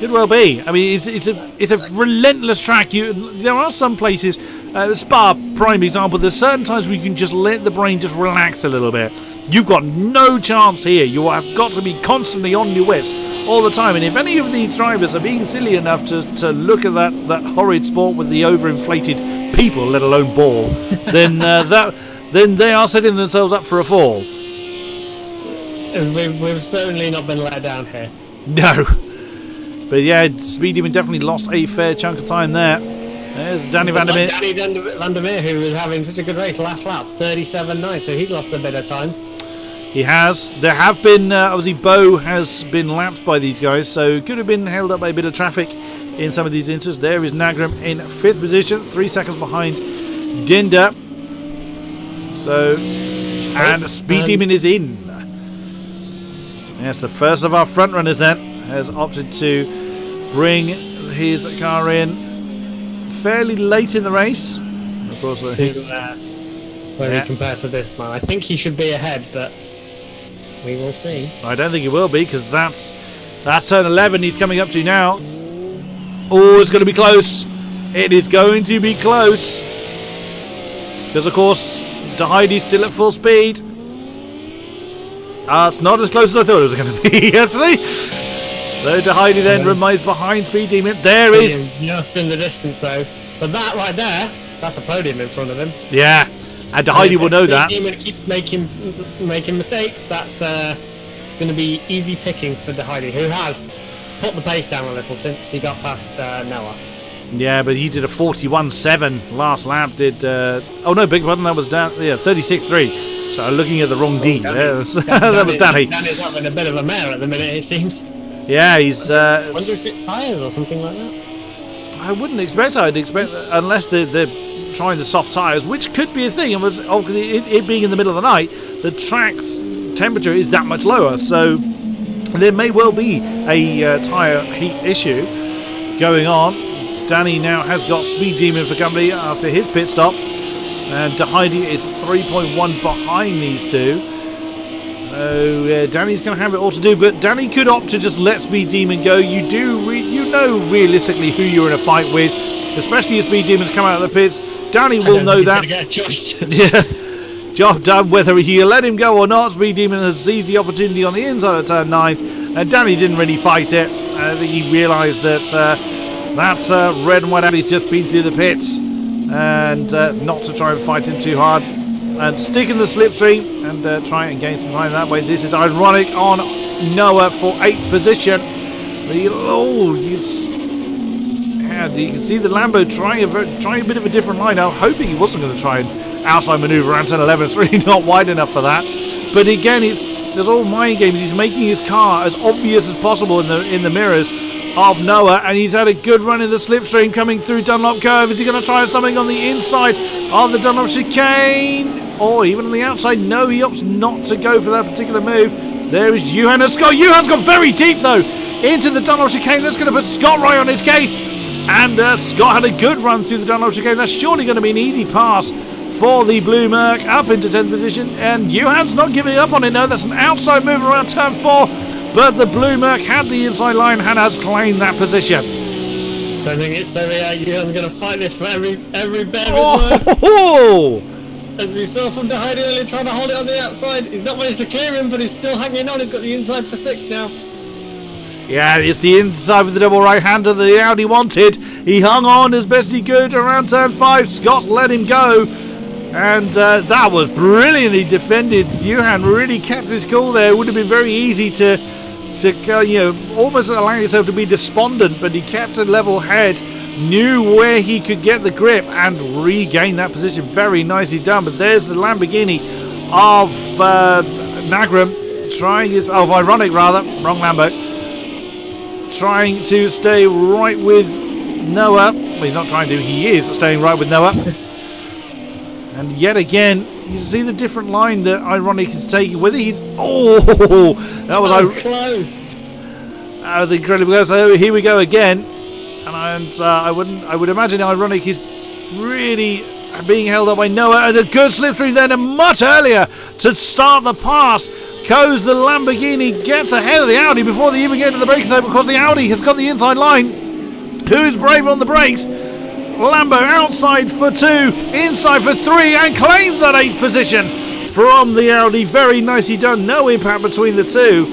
Could well be. I mean, it's a relentless track. There are some places, Spa prime example. There's certain times where you can just let the brain just relax a little bit. You've got no chance here. You have got to be constantly on your wits all the time. And if any of these drivers are being silly enough to look at that horrid sport with the overinflated people, let alone ball, then then they are setting themselves up for a fall. We've certainly not been let down here. No. But yeah, Speed Demon definitely lost a fair chunk of time there. There's Danny Vandermeer. Danny Vandermeer, who was having such a good race last lap, 37.9, so he's lost a bit of time. He has. There have been, obviously Bo has been lapped by these guys, so could have been held up by a bit of traffic in some of these instances. There is Nagram in 5th position, 3 seconds behind Dinder. So, and Speed Demon is in. Yes, the first of our front runners then has opted to bring his car in fairly late in the race. Of course, where he compares to this man. I think he should be ahead, but we will see. I don't think he will be, because that's turn 11 he's coming up to now. Oh, it's going to be close. It is going to be close. Because, of course, De Heide's still at full speed. It's not as close as I thought it was going to be, actually. So De Heide then remains behind Speed Demon. There is just in the distance, though. But that right there, that's a podium in front of him. Yeah, and De Heide will know that. Speed Demon keeps making mistakes. That's going to be easy pickings for De Heide, who has put the pace down a little since he got past Noah. Yeah, but he did a 41.7 last lap. Oh no, big button. That was down. Yeah, 36.3. So I'm looking at the wrong D. That was Danny. Danny's having a bit of a mare at the minute, it seems. Yeah, he's. I wonder if it's tyres or something like that. I wouldn't expect. I'd expect that unless they're trying the soft tyres, which could be a thing. It was it being in the middle of the night, the track's temperature is that much lower, so there may well be a tyre heat issue going on. Danny now has got Speed Demon for company after his pit stop, and Heidi is 3.1 behind these two. Danny's going to have it all to do, but Danny could opt to just let Speed Demon go. You know realistically who you're in a fight with, especially if Speed Demons come out of the pits. Danny will know that. Get a choice. Yeah, job done. Whether he let him go or not, Speed Demon has seized the opportunity on the inside of turn 9, and Danny didn't really fight it. I think he realised that that's red and white Audie's just been through the pits, and not to try and fight him too hard. And stick in the slipstream and try and gain some time that way. This is ironic on Noah for 8th position. You can see the Lambo trying a bit of a different line. I'm hoping he wasn't going to try and outside manoeuvre around 10-11. It's really not wide enough for that. But again, there's all mind games. He's making his car as obvious as possible in the mirrors of Noah, and he's had a good run in the slipstream coming through Dunlop Curve. Is he going to try something on the inside of the Dunlop chicane, or even on the outside? No, he opts not to go for that particular move. There is Johan and Scott. Johan's gone very deep though into the Dunlop chicane. That's going to put Scott right on his case, and Scott had a good run through the Dunlop chicane. That's surely going to be an easy pass for the Blue Merc up into 10th position, and Johan's not giving up on it. No, that's an outside move around turn 4. But the Blue Merc had the inside line and has claimed that position. Don't think it's Stevie Johan's going to fight this for every bit of his work. As we saw from the Heidi earlier, trying to hold it on the outside. He's not managed to clear him, but he's still hanging on. He's got the inside for 6 now. Yeah, it's the inside with the double right-hander that the Audi wanted. He hung on as best he could around turn 5. Scott's let him go. And that was brilliantly defended. Johan really kept his cool there. It would have been very easy to almost allow yourself to be despondent, but he kept a level head, knew where he could get the grip and regain that position. Very nicely done. But there's the Lamborghini of Nagram Ironic rather, wrong Lambo, trying to stay right with Noah. Well, he's not trying to, he is staying right with Noah. And yet again, you see the different line that Ironic is taking. Whether he's that was close. That was incredibly close. So here we go again, and I would imagine Ironic is really being held up by Noah, and a good slipstream then, and much earlier to start the pass. Goes the Lamborghini, gets ahead of the Audi before they even get to the braking zone, because the Audi has got the inside line. Who's braver on the brakes? Lambo outside for 2, inside for 3, and claims that 8th position from the Audi. Very nicely done. No impact between the two.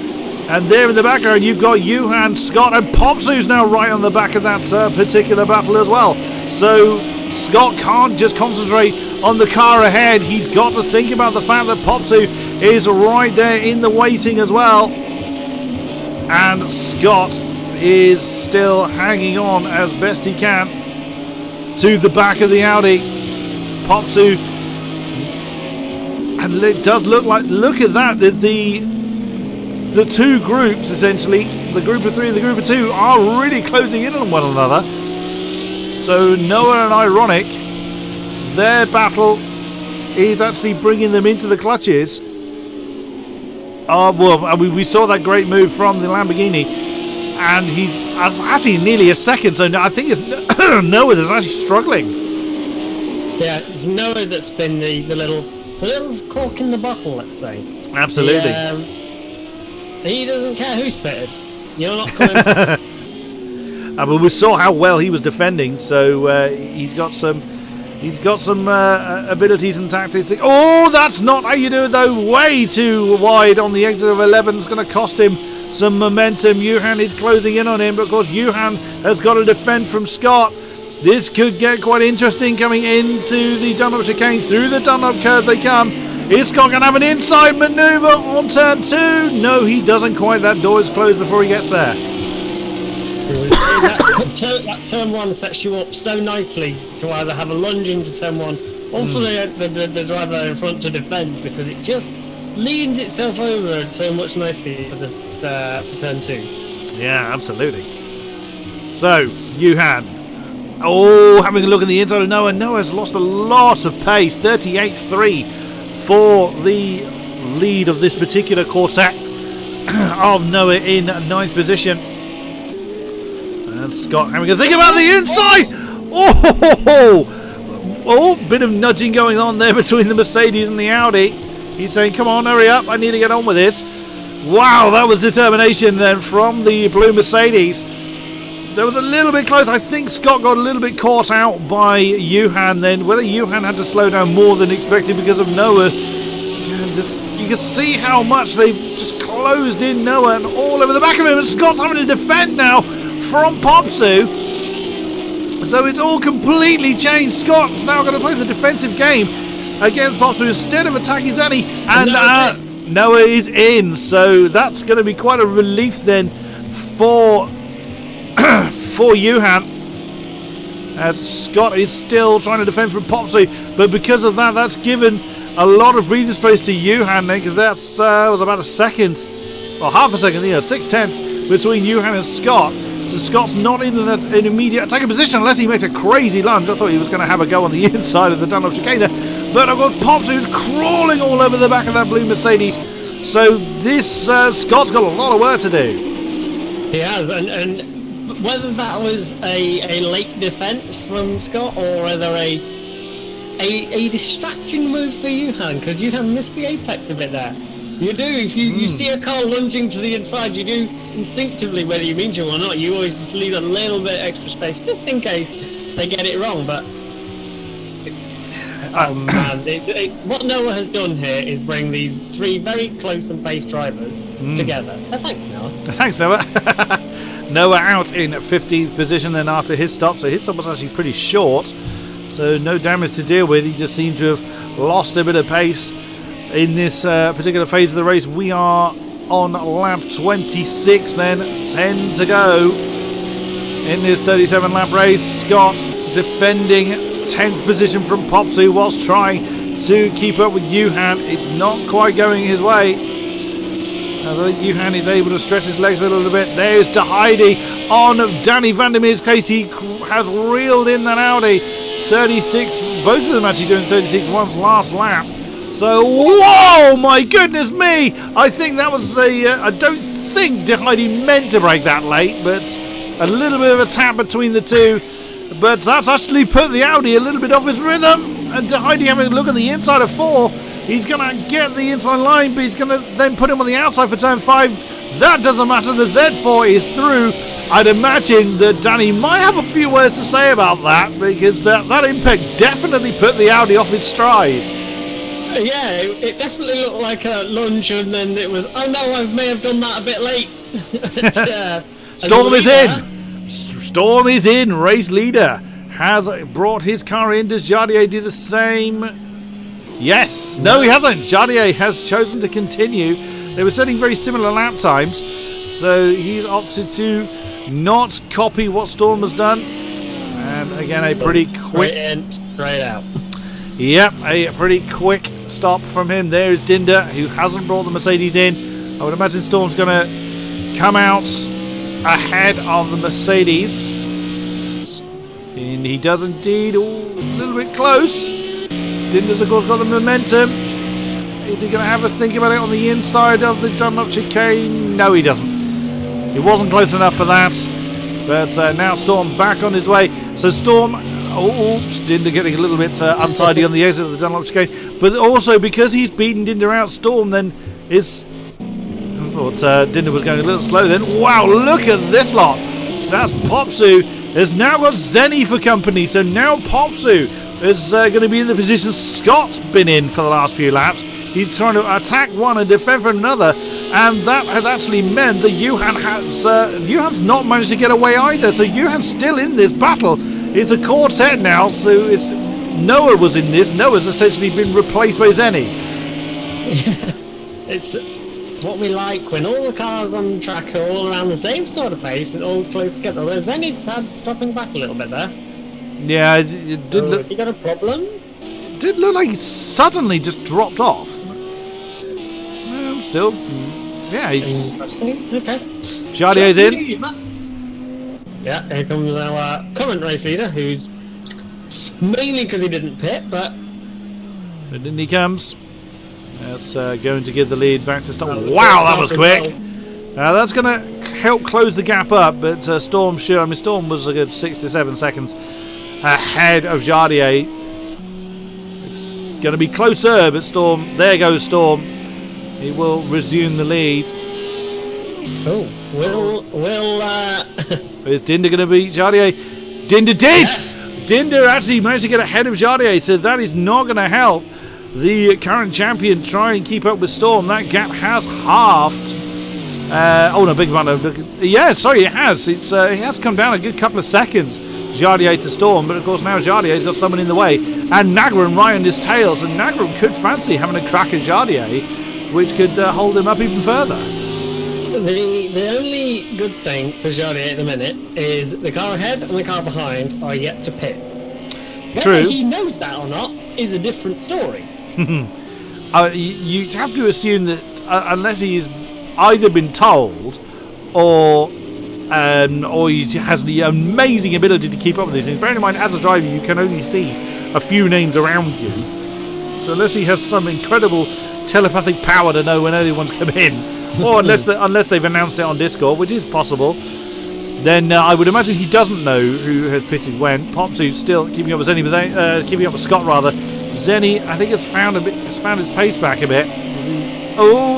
And there in the background, you've got Johan, Scott, and Popsu's now right on the back of that particular battle as well. So Scott can't just concentrate on the car ahead. He's got to think about the fact that Popsu is right there in the waiting as well. And Scott is still hanging on as best he can to the back of the Audi. Popsu, and it does look like, look at that, the two groups, essentially, the group of 3 and the group of 2, are really closing in on one another. So Noah and Ironic, their battle is actually bringing them into the clutches. We saw that great move from the Lamborghini, and he's actually nearly a second, so I think it's Noah that's actually struggling. Yeah, it's Noah that's been the little cork in the bottle, let's say. Absolutely. He doesn't care who's pitted. You're not coming past. But we saw how well he was defending, so he's got some abilities and tactics. Oh, that's not how you do it though. Way too wide on the exit of 11. It's going to cost him some momentum. Johan is closing in on him because Johan has got to defend from Scott. This could get quite interesting coming into the Dunlop chicane. Through the Dunlop curve they come. Is Scott going to have an inside manoeuvre on turn 2? No, he doesn't quite. That door is closed before he gets there. That turn 1 sets you up so nicely to either have a lunge into turn 1 or for the driver in front to defend, because it just leans itself over so much nicely for turn 2. Yeah, absolutely. So, Johan Oh, having a look at the inside of Noah. Noah's lost a lot of pace. 38.3 for the lead of this particular quartet of Noah in 9th position. And Scott having a think about the inside. Oh, bit of nudging going on there between the Mercedes and the Audi. He's saying, come on, hurry up. I need to get on with this. Wow, that was determination then from the blue Mercedes. There was a little bit close. I think Scott got a little bit caught out by Johan then. Whether Johan had to slow down more than expected because of Noah. You can see how much they've just closed in Noah and all over the back of him. And Scott's having to defend now from Popsu. So it's all completely changed. Scott's now going to play the defensive game against Popsu instead of attacking Zanny. And Noah is in. So that's going to be quite a relief then for Johan, as Scott is still trying to defend from Popsu, but because of that, that's given a lot of breathing space to Johan then, because that was about a second, or half a second, 6/10 between Johan and Scott. So Scott's not in an immediate attacking position unless he makes a crazy lunge. I thought he was going to have a go on the inside of the Dunlop chicane there, but I've got Popsu's crawling all over the back of that blue Mercedes. So this Scott's got a lot of work to do. He has, and whether that was a late defence from Scott or whether a distracting move for Johan, because Johan missed the apex a bit there. You do, if you see a car lunging to the inside, you do instinctively, whether you mean to or not, you always just leave a little bit extra space just in case they get it wrong. But oh man, what Noah has done here is bring these three very close and paced drivers together. So thanks, Noah. Thanks, Noah. Noah out in 15th position then after his stop. So his stop was actually pretty short. So no damage to deal with. He just seemed to have lost a bit of pace in this particular phase of the race. We are on lap 26 then. 10 to go in this 37 lap race. Scott defending 10th position from Popsu whilst trying to keep up with Johan. It's not quite going his way, as I think Johan is able to stretch his legs a little bit. There's De Heide on Danny Vandermeer's case. He has reeled in that Audi. 36, both of them actually doing 36.1's last lap. So, whoa, my goodness me! I think that was I don't think De Heide meant to break that late, but a little bit of a tap between the two. But that's actually put the Audi a little bit off his rhythm. And De Heide having a look at the inside of 4. He's going to get the inside line, but he's going to then put him on the outside for turn 5. That doesn't matter. The Z4 is through. I'd imagine that Danny might have a few words to say about that, because that impact definitely put the Audi off its stride. Yeah, it definitely looked like a lunge, and then it was, oh no, I may have done that a bit late. Storm is in. Storm is in. Race leader has brought his car in. Does Jardier do the same? Yes. No, he hasn't. Jardier has chosen to continue. They were setting very similar lap times, so he's opted to not copy what Storm has done. And again, a pretty quick... Straight out. Yep, a pretty quick stop from him. There's Dinder, who hasn't brought the Mercedes in. I would imagine Storm's going to come out ahead of the Mercedes. And he does indeed. Ooh, a little bit close. Dinder's, of course, got the momentum. Is he going to have a think about it on the inside of the Dunlop chicane? No, he doesn't. He wasn't close enough for that. But now Storm back on his way. So Storm, oops, Dinder getting a little bit untidy on the exit of the Dunlop chicane. But also because he's beaten Dinder out, Storm then is... I thought Dinder was going a little slow then. Wow, look at this lot. That's Popsu. Has now got Zenny for company. So now Popsu is going to be in the position Scott's been in for the last few laps. He's trying to attack one and defend for another, and that has actually meant that Johan's not managed to get away either. So Johan's still in this battle. It's a quartet now, so it's Noah was in this. Noah's essentially been replaced by Zenny. It's what we like when all the cars on the track are all around the same sort of pace and all close together. Although Zenny's dropping back a little bit there. Yeah, it did look... Has he got a problem? It did look like he suddenly just dropped off. Still, yeah, he's... Okay. Jardier's in. Yeah, here comes our current race leader, who's mainly because he didn't pit, but in he comes. That's going to give the lead back to Storm. Wow, that was quick. That's going to help close the gap up, but Storm was a good 6 to 7 seconds ahead of Jardier. It's going to be closer, but Storm. There goes Storm. He will resume the lead. Oh, Is Dinder going to beat Jardier? Dinder did! Yes. Dinder actually managed to get ahead of Jardier, so that is not going to help the current champion try and keep up with Storm. That gap has halved. Oh no, big man. Yeah, sorry, it has. It has come down a good couple of seconds, Jardier to Storm, but of course now Jardier's got someone in the way, and Nagram right on his tail, so Nagram could fancy having a crack at Jardier, which could hold him up even further. The only good thing for Jardier at the minute is the car ahead and the car behind are yet to pit. True. Whether he knows that or not is a different story. You have to assume that unless he's either been told or he has the amazing ability to keep up with these things. Bearing in mind, as a driver, you can only see a few names around you. So unless he has some incredible telepathic power to know when anyone's come in, or unless they've announced it on Discord, which is possible, then I would imagine he doesn't know who has pitted when. Popsu's still keeping up with keeping up with Scott rather. Zenny, I think, has found his pace back a bit.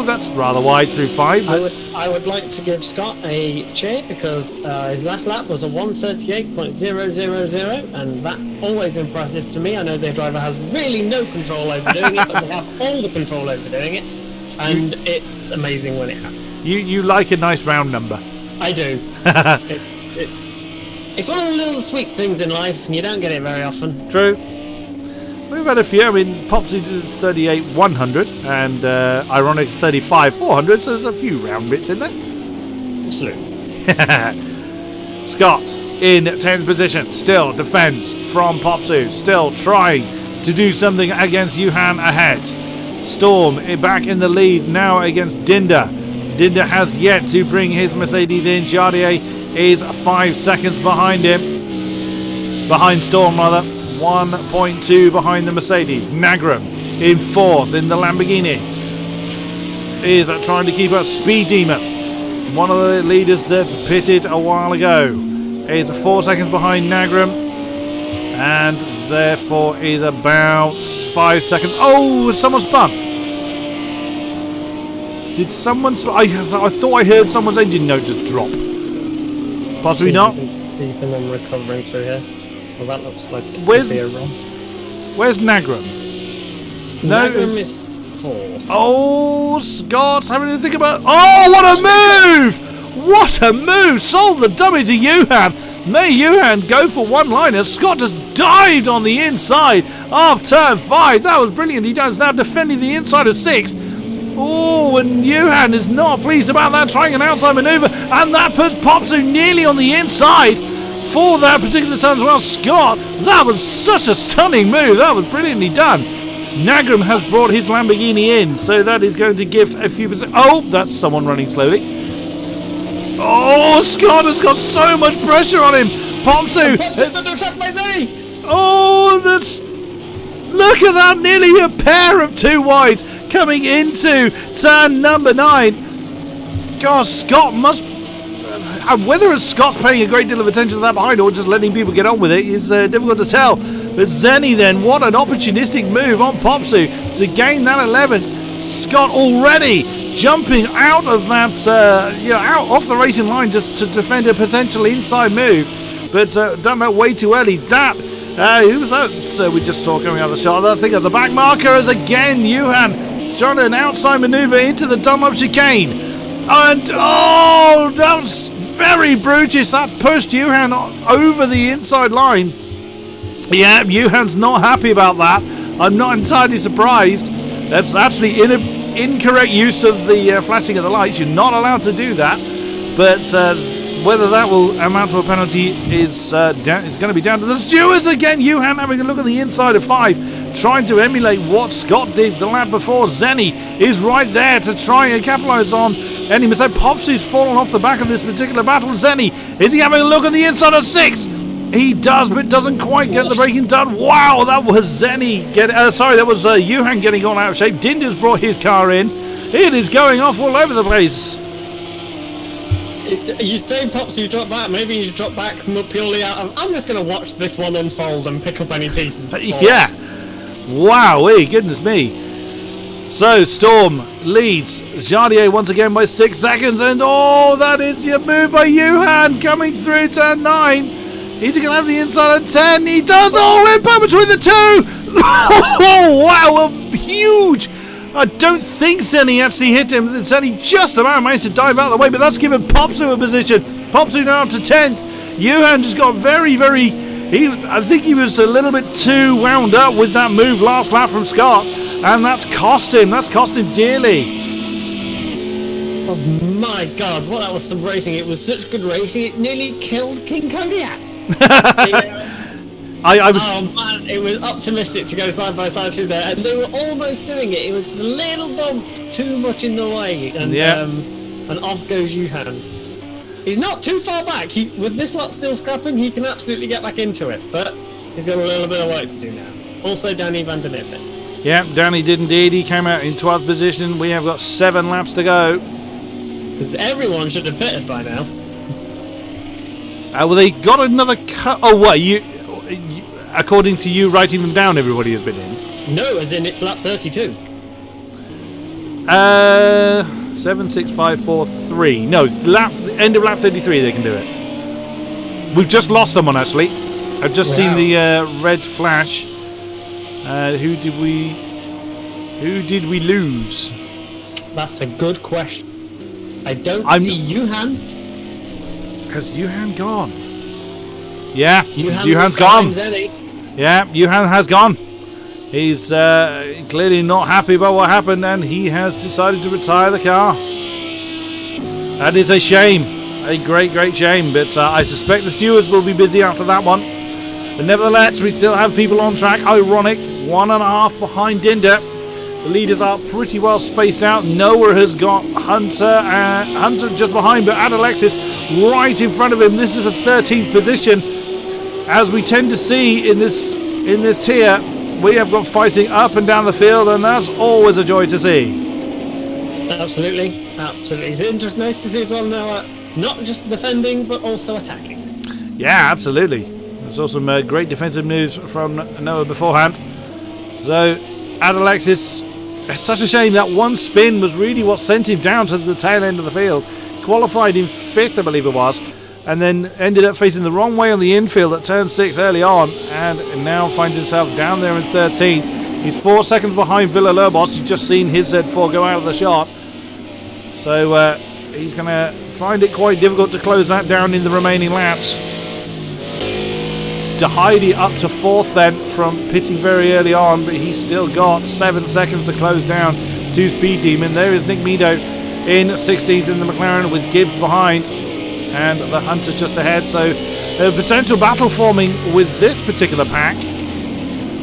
That's rather wide through 5. I would like to give Scott a cheer because his last lap was a 1:38.000, and that's always impressive to me. I know their driver has really no control over doing it, but they have all the control over doing it, and it's amazing when it happens. You like a nice round number. I do. It's one of the little sweet things in life, and you don't get it very often. True. We've had a few. I mean, Popsy did 38-100 and Ironic 35-400, so there's a few round bits in there. Absolutely. Scott in 10th position, still defends from Popsu, still trying to do something against Yuhan ahead. Storm back in the lead now against Dinder. Dinder has yet to bring his Mercedes in. Jardier is 5 seconds behind him. Behind Storm, rather. 1.2 behind the Mercedes. Nagram in 4th in the Lamborghini. Is trying to keep up. Speed Demon, one of the leaders that pitted a while ago, is 4 seconds behind Nagram. And therefore is about 5 seconds. Oh, someone spun. Did someone... I thought I heard someone's engine note just drop. Possibly not. See someone recovering through here. Well, that looks like where's Nagram? No, is 4th. Oh, Scott's having to think about... Oh, what a move! What a move! Sold the dummy to Yuhan. May Yuhan go for one-liner. Scott just dived on the inside of turn 5. That was brilliant. He does now defending the inside of 6. Oh, and Yuhan is not pleased about that, trying an outside maneuver, and that puts Popsu nearly on the inside for that particular turn as well. Scott, that was such a stunning move. That was brilliantly done. Nagram has brought his Lamborghini in, so that is going to gift a few percent. Oh, that's someone running slowly. Oh, Scott has got so much pressure on him. Popsu. Oh, that's... Look at that, nearly a pair of 2 wides coming into turn number 9. God, Scott must... whether Scott's paying a great deal of attention to that behind or just letting people get on with it is difficult to tell. But Zenny then, what an opportunistic move on Popsu to gain that 11th. Scott already jumping out of that, out off the racing line just to defend a potential inside move. But done that way too early. That... who was that? So we just saw coming out of the shot. I think as a back marker as again Yuhan trying an outside maneuver into the Dunlop chicane. And oh, that was very brutish. That pushed Yuhan over the inside line. Yeah, Yuhan's not happy about that. I'm not entirely surprised. That's actually incorrect use of the flashing of the lights. You're not allowed to do that. But whether that will amount to a penalty is it's going to be down to the stewards again. Yuhan having a look at the inside of 5, trying to emulate what Scott did the lap before. Zenny is right there to try and capitalise on any mistake. Popsy's fallen off the back of this particular battle. Zenny, is he having a look on the inside of 6? He does, but doesn't quite get the braking done. Wow, that was Zenny that was Johan getting all out of shape. Dinder's brought his car in. It is going off all over the place. You say Pops, you drop back. Maybe you drop back purely out of, I'm just going to watch this one unfold and pick up any pieces. Yeah. Wowee, goodness me. So, Storm leads Jardier once again by 6 seconds. And oh, that is your move by Johan coming through turn 9. He's going to have the inside of 10. He does. Oh, we're back between the 2. Oh, wow, huge. I don't think Zenny actually hit him. Zenny just about managed to dive out of the way, but that's given Popsu a position. Popsu now up to 10th. Johan just got very, I think he was a little bit too wound up with that move last lap from Scott, and that's cost him. That's cost him dearly. Oh my God, what that was some racing. It was such good racing, it nearly killed King-Kodiak. Oh man, it was optimistic to go side by side through there, and they were almost doing it. It was a little bump too much in the way, and off goes Johan. He's not too far back. With this lot still scrapping, he can absolutely get back into it, but he's got a little bit of work to do now. Also, Danny van der Merwe. Yeah, Danny did indeed. He came out in 12th position. We have got 7 laps to go. Because everyone should have pitted by now. Well, they got another cut. Oh, what? According to you writing them down, everybody has been in? No, as in it's lap 32. 7, 6, 5, 4, 3. No, end of lap 33 they can do it. We've just lost someone, actually. I've just seen the red flash. Who did we lose? That's a good question. I don't see Johan. Has Johan gone? Yeah, Johan's gone. Yeah, Johan has gone. He's clearly not happy about what happened, and he has decided to retire the car. That is a shame. A great shame. But I suspect the stewards will be busy after that one. But nevertheless, we still have people on track. Ironic, 1.5 behind Dinder. The leaders are pretty well spaced out. Noah has got Hunter just behind, but Alexis right in front of him. This is the 13th position. As we tend to see in this tier, we have got fighting up and down the field, and that's always a joy to see. Absolutely. It's nice to see as well now, not just defending, but also attacking. Yeah, absolutely. I saw some great defensive moves from Noah beforehand. So, Alexis, it's such a shame that one spin was really what sent him down to the tail end of the field. Qualified in 5th, I believe it was, and then ended up facing the wrong way on the infield at turn 6 early on, and now finds himself down there in 13th. He's 4 seconds behind Villalobos. You've just seen his Z4 go out of the shot. So he's going to find it quite difficult to close that down in the remaining laps. De Heidi up to 4th then from pitting very early on, but he's still got 7 seconds to close down to Speed Demon. There is Nick Meadow in 16th in the McLaren with Gibbs behind, and the Hunter just ahead. So a potential battle forming with this particular pack.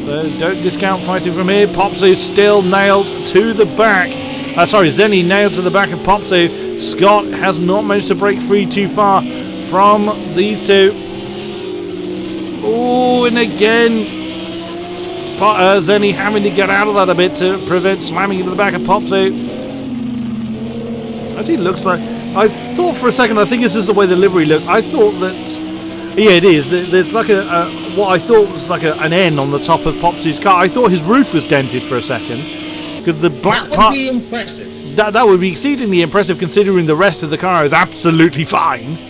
So don't discount fighting from here. Popsu still nailed to the back. Zenny nailed to the back of Popsu. Scott has not managed to break free too far from these two. Oh, and again, Zenny having to get out of that a bit to prevent slamming into the back of Popsu. Actually, it looks like, I thought for a second, I think this is the way the livery looks. I thought that, yeah, it is. There's like what I thought was like an N on the top of Popsu's car. I thought his roof was dented for a second, because the black part. That would be impressive. That would be exceedingly impressive, considering the rest of the car is absolutely fine.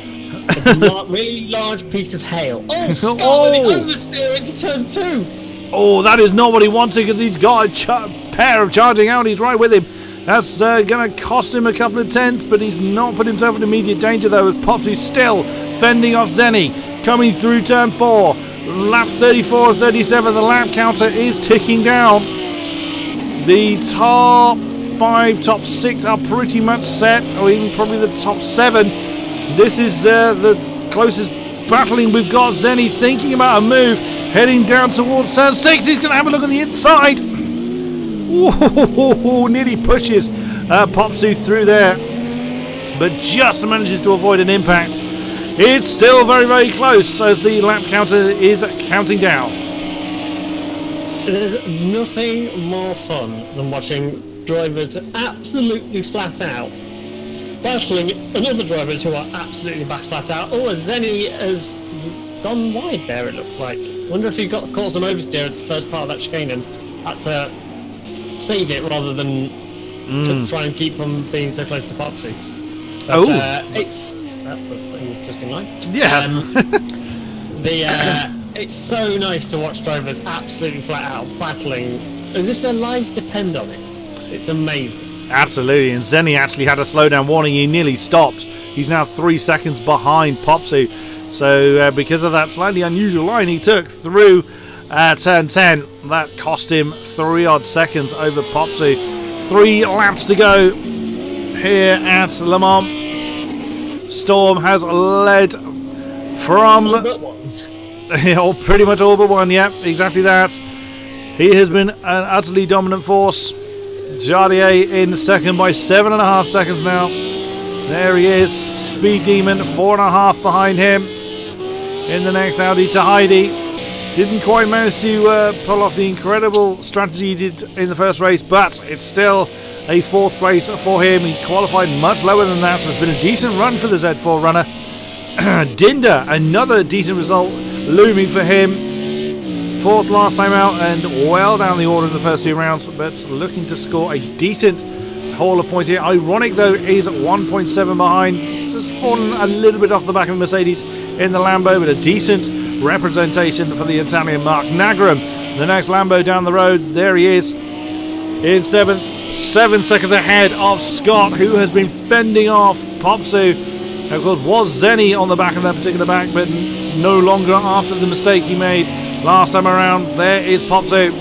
A really large piece of hail. Oh, Scott, oversteer into turn 2. Oh, that is not what he wanted, because he's got a pair of charging Audis right with him. That's going to cost him a couple of tenths, but he's not put himself in immediate danger, though, as Popsy's still fending off Zenny. Coming through turn 4. Lap 34 37, the lap counter is ticking down. The top 5, top 6 are pretty much set, or even probably the top 7. This is the closest battling we've got. Zenny thinking about a move, heading down towards turn 6. He's going to have a look on the inside. Ooh, nearly pushes Popsu through there. but just manages to avoid an impact. It's still very, very close as the lap counter is counting down. There's nothing more fun than watching drivers absolutely flat out, battling another drivers who are absolutely flat out. Oh, Zenny has gone wide there, it looked like. Wonder if he caught some oversteer at the first part of that chicane and had to save it rather than to try and keep from being so close to Popsy. But that was an interesting line. Yeah. It's so nice to watch drivers absolutely flat out battling as if their lives depend on it. It's amazing. Absolutely, and Zenny actually had a slowdown warning. He nearly stopped. He's now 3 seconds behind Popsy. So because of that slightly unusual line he took through turn 10, that cost him 3 odd seconds over Popsy. 3 laps to go here at Le Mans. Storm has led from... pretty much all but one, yeah, exactly that. He has been an utterly dominant force. Jardier in second by 7.5 seconds now. There he is. Speed Demon 4.5 behind him. In the next Audi to Heidi. Didn't quite manage to pull off the incredible strategy he did in the first race, but it's still a 4th place for him. He qualified much lower than that, so it's been a decent run for the Z4 runner. Dinder, another decent result looming for him. 4th last time out and well down the order in the first 2 rounds, but looking to score a decent haul of points here. Ironic though is 1.7 behind. It's just fallen a little bit off the back of the Mercedes in the Lambo, but a decent representation for the Italian Mark Nagram. The next Lambo down the road, there he is in 7th, 7 seconds ahead of Scott, who has been fending off Popsu. Of course, was Zenny on the back of that particular back, but it's no longer after the mistake he made last time around. There is Popsu.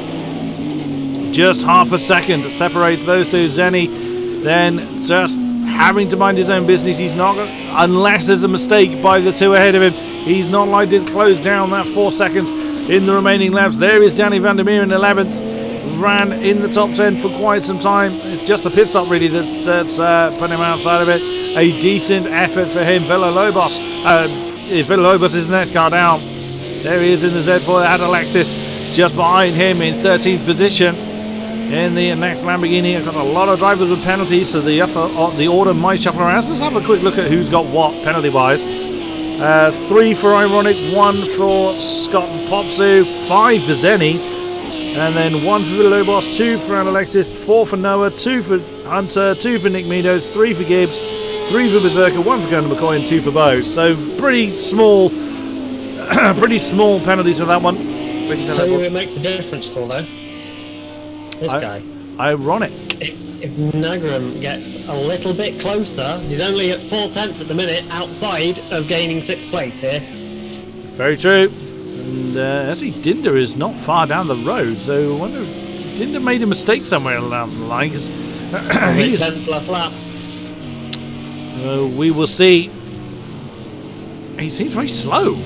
Just half a second separates those two. Zenny then just having to mind his own business. He's not, unless there's a mistake by the 2 ahead of him, he's not likely to close down that 4 seconds in the remaining laps. There is Danny van der Meer in 11th. Ran in the top 10 for quite some time. It's just the pit stop really that's putting him outside of it. A decent effort for him. Villalobos is the next car down. There he is in the Z4 at Alexis, just behind him in 13th position. In the next Lamborghini, I've got a lot of drivers with penalties, so the order might shuffle around. So let's have a quick look at who's got what penalty-wise. 3 for Ironic, 1 for Scott and Popsu, 5 for Zenny, and then 1 for Villalobos, 2 for Alexis, 4 for Noah, 2 for Hunter, 2 for Nick Meadows, 3 for Gibbs, 3 for Berserker, 1 for Gordon McCoy, and 2 for Bow. So pretty small penalties for that one. Tell you who it makes a difference for though. This guy. Ironic. If Nagram gets a little bit closer, he's only at 4/10 at the minute, outside of gaining 6th place here. Very true. And actually, Dinder is not far down the road, so I wonder if Dinder made a mistake somewhere along the line. He's 10th last lap. We will see. He seems very slow.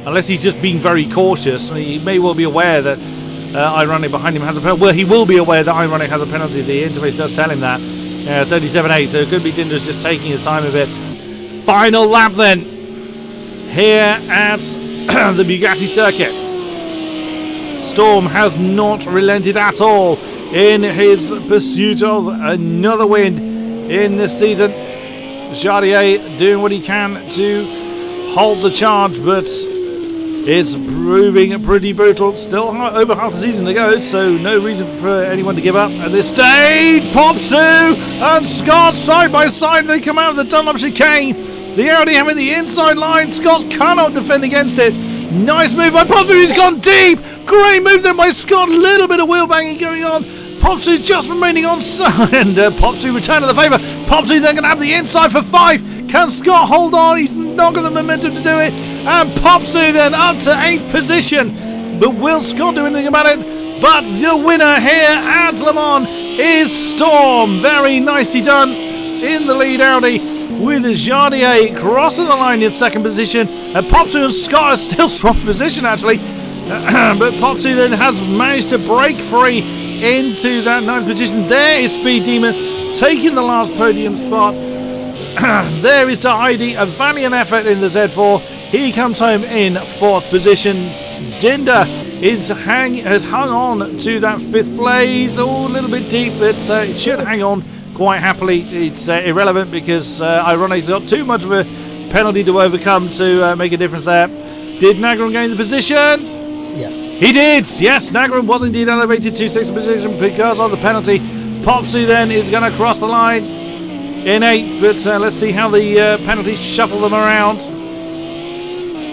Unless he's just being very cautious. He may well be aware that Ironic behind him has a penalty. Well, he will be aware that Ironic has a penalty. The interface does tell him that. 37.8, so it could be Dinder's just taking his time a bit. Final lap then. Here at the Bugatti circuit. Storm has not relented at all in his pursuit of another win in this season. Jardier doing what he can to hold the charge, but it's proving pretty brutal. Still over half the season to go, so no reason for anyone to give up at this stage. Popsu and Scott side by side. They come out of the Dunlop chicane. The Audi having the inside line. Scott cannot defend against it. Nice move by Popsu. He's gone deep. Great move then by Scott. Little bit of wheel banging going on. Popsu just remaining on side, and Popsu return to the favour. Popsu then going to have the inside for 5. Can Scott hold on? He's not got the momentum to do it. And Popsu then up to 8th position. But will Scott do anything about it? But the winner here at Le Mans is Storm. Very nicely done in the lead Audi, with Jardier crossing the line in 2nd position. And Popsu and Scott are still swapping position actually. But Popsu then has managed to break free into that 9th position. There is Speed Demon taking the last podium spot. There is Tahidi, a valiant effort in the Z4. He comes home in 4th position. Dinda has hung on to that 5th place. Oh, a little bit deep, but it should hang on quite happily. It's irrelevant because Ironic's got too much of a penalty to overcome to make a difference there. Did Nagram gain the position? Yes. He did! Yes, Nagram was indeed elevated to 6th position because of the penalty. Popsu then is going to cross the line in 8th, but let's see how the penalties shuffle them around.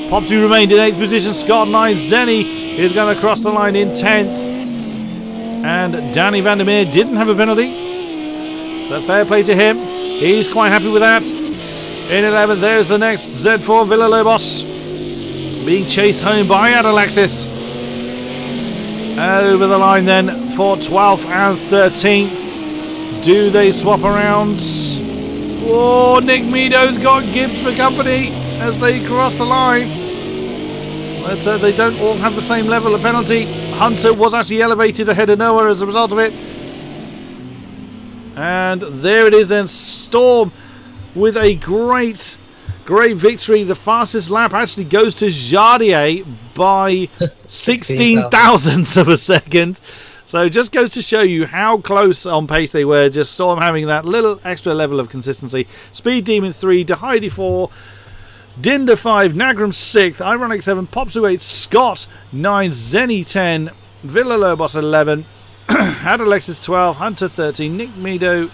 Popsu remained in 8th position. Scott 9. Zenny is going to cross the line in 10th. And Danny Vandermeer didn't have a penalty. So fair play to him. He's quite happy with that. In 11th, there's the next Z4 Villalobos being chased home by Adalexis. Over the line then for 12th and 13th. Do they swap around? Oh, Nick Meadows got Gibbs for company as they cross the line. But they don't all have the same level of penalty. Hunter was actually elevated ahead of Noah as a result of it. And there it is then. Storm with a great victory. The fastest lap actually goes to Jardier by 16 thousandths of a second. So just goes to show you how close on pace they were. Just Storm having that little extra level of consistency. Speed Demon 3, Tahidi 4, Dinda 5, Nagram 6, Ironic 7, Popsu 8, Scott 9, Zenny 10, Villalobos 11, Adalexis 12, Hunter 13, Nick Meadow.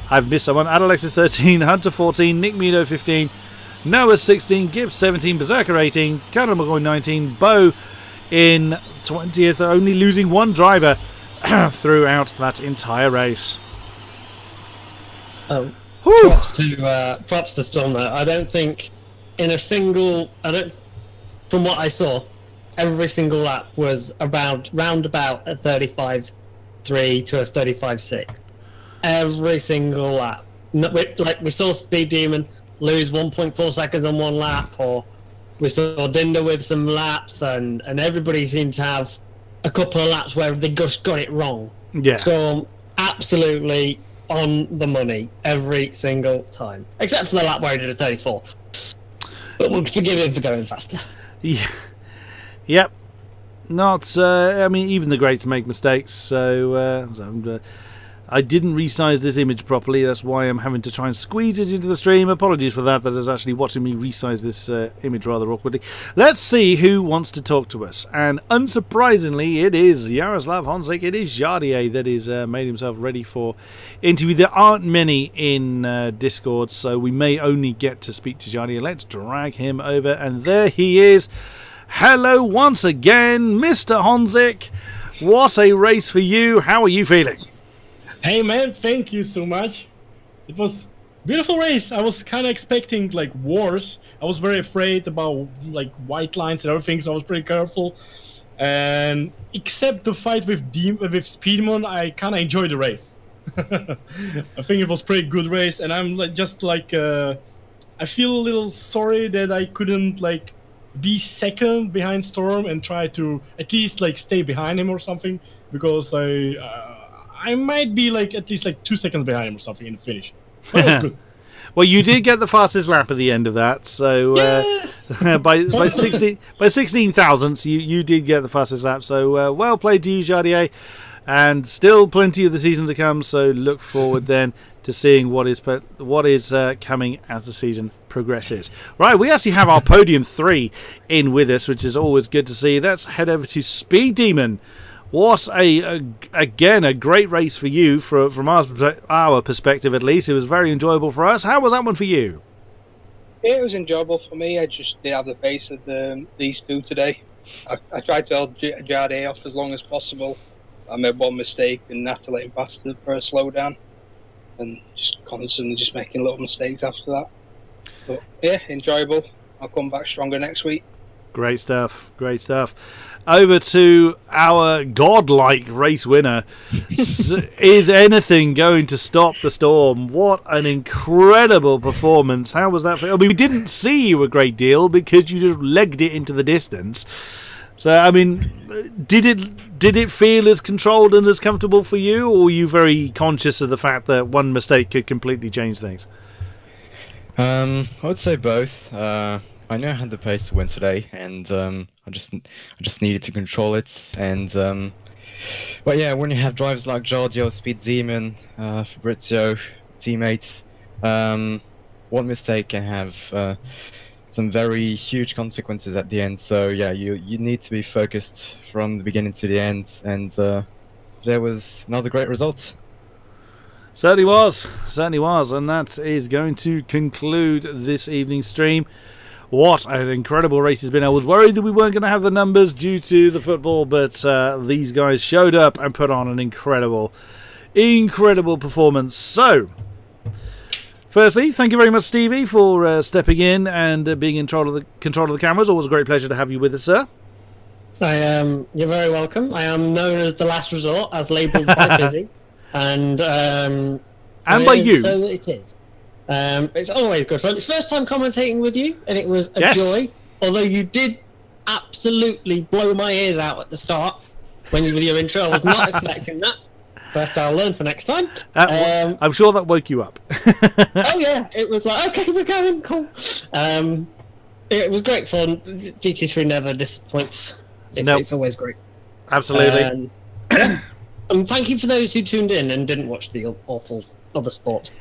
I've missed someone. Adalexis 13, Hunter 14, Nick Meadow 15, Noah 16, Gibbs 17, Berserker 18, Carol McCoy 19, Bo in 20th, only losing one driver throughout that entire race. Props to Storm though. I don't think in a single, from what I saw, every single lap was round about a 35.3 to a 35.6. Every single lap. Like we saw Speed Demon lose 1.4 seconds on one lap, or we saw Dinda with some laps, and everybody seemed to have a couple of laps where they just got it wrong. Yeah. So absolutely on the money every single time, except for the lap where he did a 34. But we'll forgive him for going faster. Yeah. Yep. Not. I mean, even the greats make mistakes. So I didn't resize this image properly. That's why I'm having to try and squeeze it into the stream. Apologies for that. That is actually watching me resize this image rather awkwardly. Let's see who wants to talk to us. And unsurprisingly, it is Yaroslav Honzik. It is Jardier that is made himself ready for interview. There aren't many in Discord, so we may only get to speak to Jardier. Let's drag him over. And there he is. Hello once again, Mr. Honzik. What a race for you. How are you feeling? Hey man, thank you so much. It was a beautiful race. I was kind of expecting like wars. I was very afraid about like white lines and everything, so I was pretty careful. And except the fight with Speedmon, I kind of enjoyed the race. I think it was a pretty good race, and I'm like I feel a little sorry that I couldn't like be second behind Storm and try to at least like stay behind him or something, because I might be like at least like 2 seconds behind him or something in the finish. But it was good. Well, you did get the fastest lap at the end of that, so yes! by 16 thousandths, you did get the fastest lap. So well played to you, Jardier, and still plenty of the season to come. So look forward then to seeing what is coming as the season progresses. Right, we actually have our podium 3 in with us, which is always good to see. Let's head over to Speed Demon. What again a great race for you from our perspective at least. It was very enjoyable for us. How was that one for you? Yeah, it was enjoyable for me. I just didn't have the pace of these two today. I tried to hold Jardier off as long as possible. I made one mistake and had to let him pass for a slowdown, and just constantly just making little mistakes after that. But yeah, enjoyable. I'll come back stronger next week. Great stuff. Over to our godlike race winner. Is anything going to stop the Storm? What an incredible performance. How was that for you? I mean, we didn't see you a great deal because you just legged it into the distance. So, I mean, did it feel as controlled and as comfortable for you, or were you very conscious of the fact that one mistake could completely change things? I would say both. I know I had the pace to win today, and I just needed to control it. And but yeah, when you have drivers like Giorgio, Speed Demon, Fabrizio, teammates, one mistake can have some very huge consequences at the end. So yeah, you need to be focused from the beginning to the end, and there was another great result. Certainly was, and that is going to conclude this evening's stream. What an incredible race it's been. I was worried that we weren't going to have the numbers due to the football, but these guys showed up and put on an incredible performance. So, firstly, thank you very much, Stevie, for stepping in and being in control of the cameras. Always a great pleasure to have you with us, sir. You're very welcome. I am known as the last resort, as labelled by Fisi. And by you. So it is. It's always good fun. It's first time commentating with you, and it was a joy. Although you did absolutely blow my ears out at the start when you did your intro. I was not expecting that, but I'll learn for next time. I'm sure that woke you up. Oh yeah, it was like, okay, we're going, cool. It was great fun. GT3 never disappoints. It's always great. Absolutely. And thank you for those who tuned in and didn't watch the awful other sport.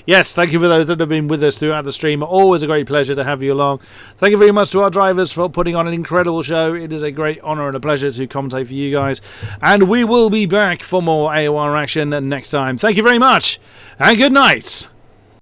Yes, thank you for those that have been with us throughout the stream. Always a great pleasure to have you along. Thank you very much to our drivers for putting on an incredible show. It is a great honour and a pleasure to commentate for you guys. And we will be back for more AOR action next time. Thank you very much, and good night.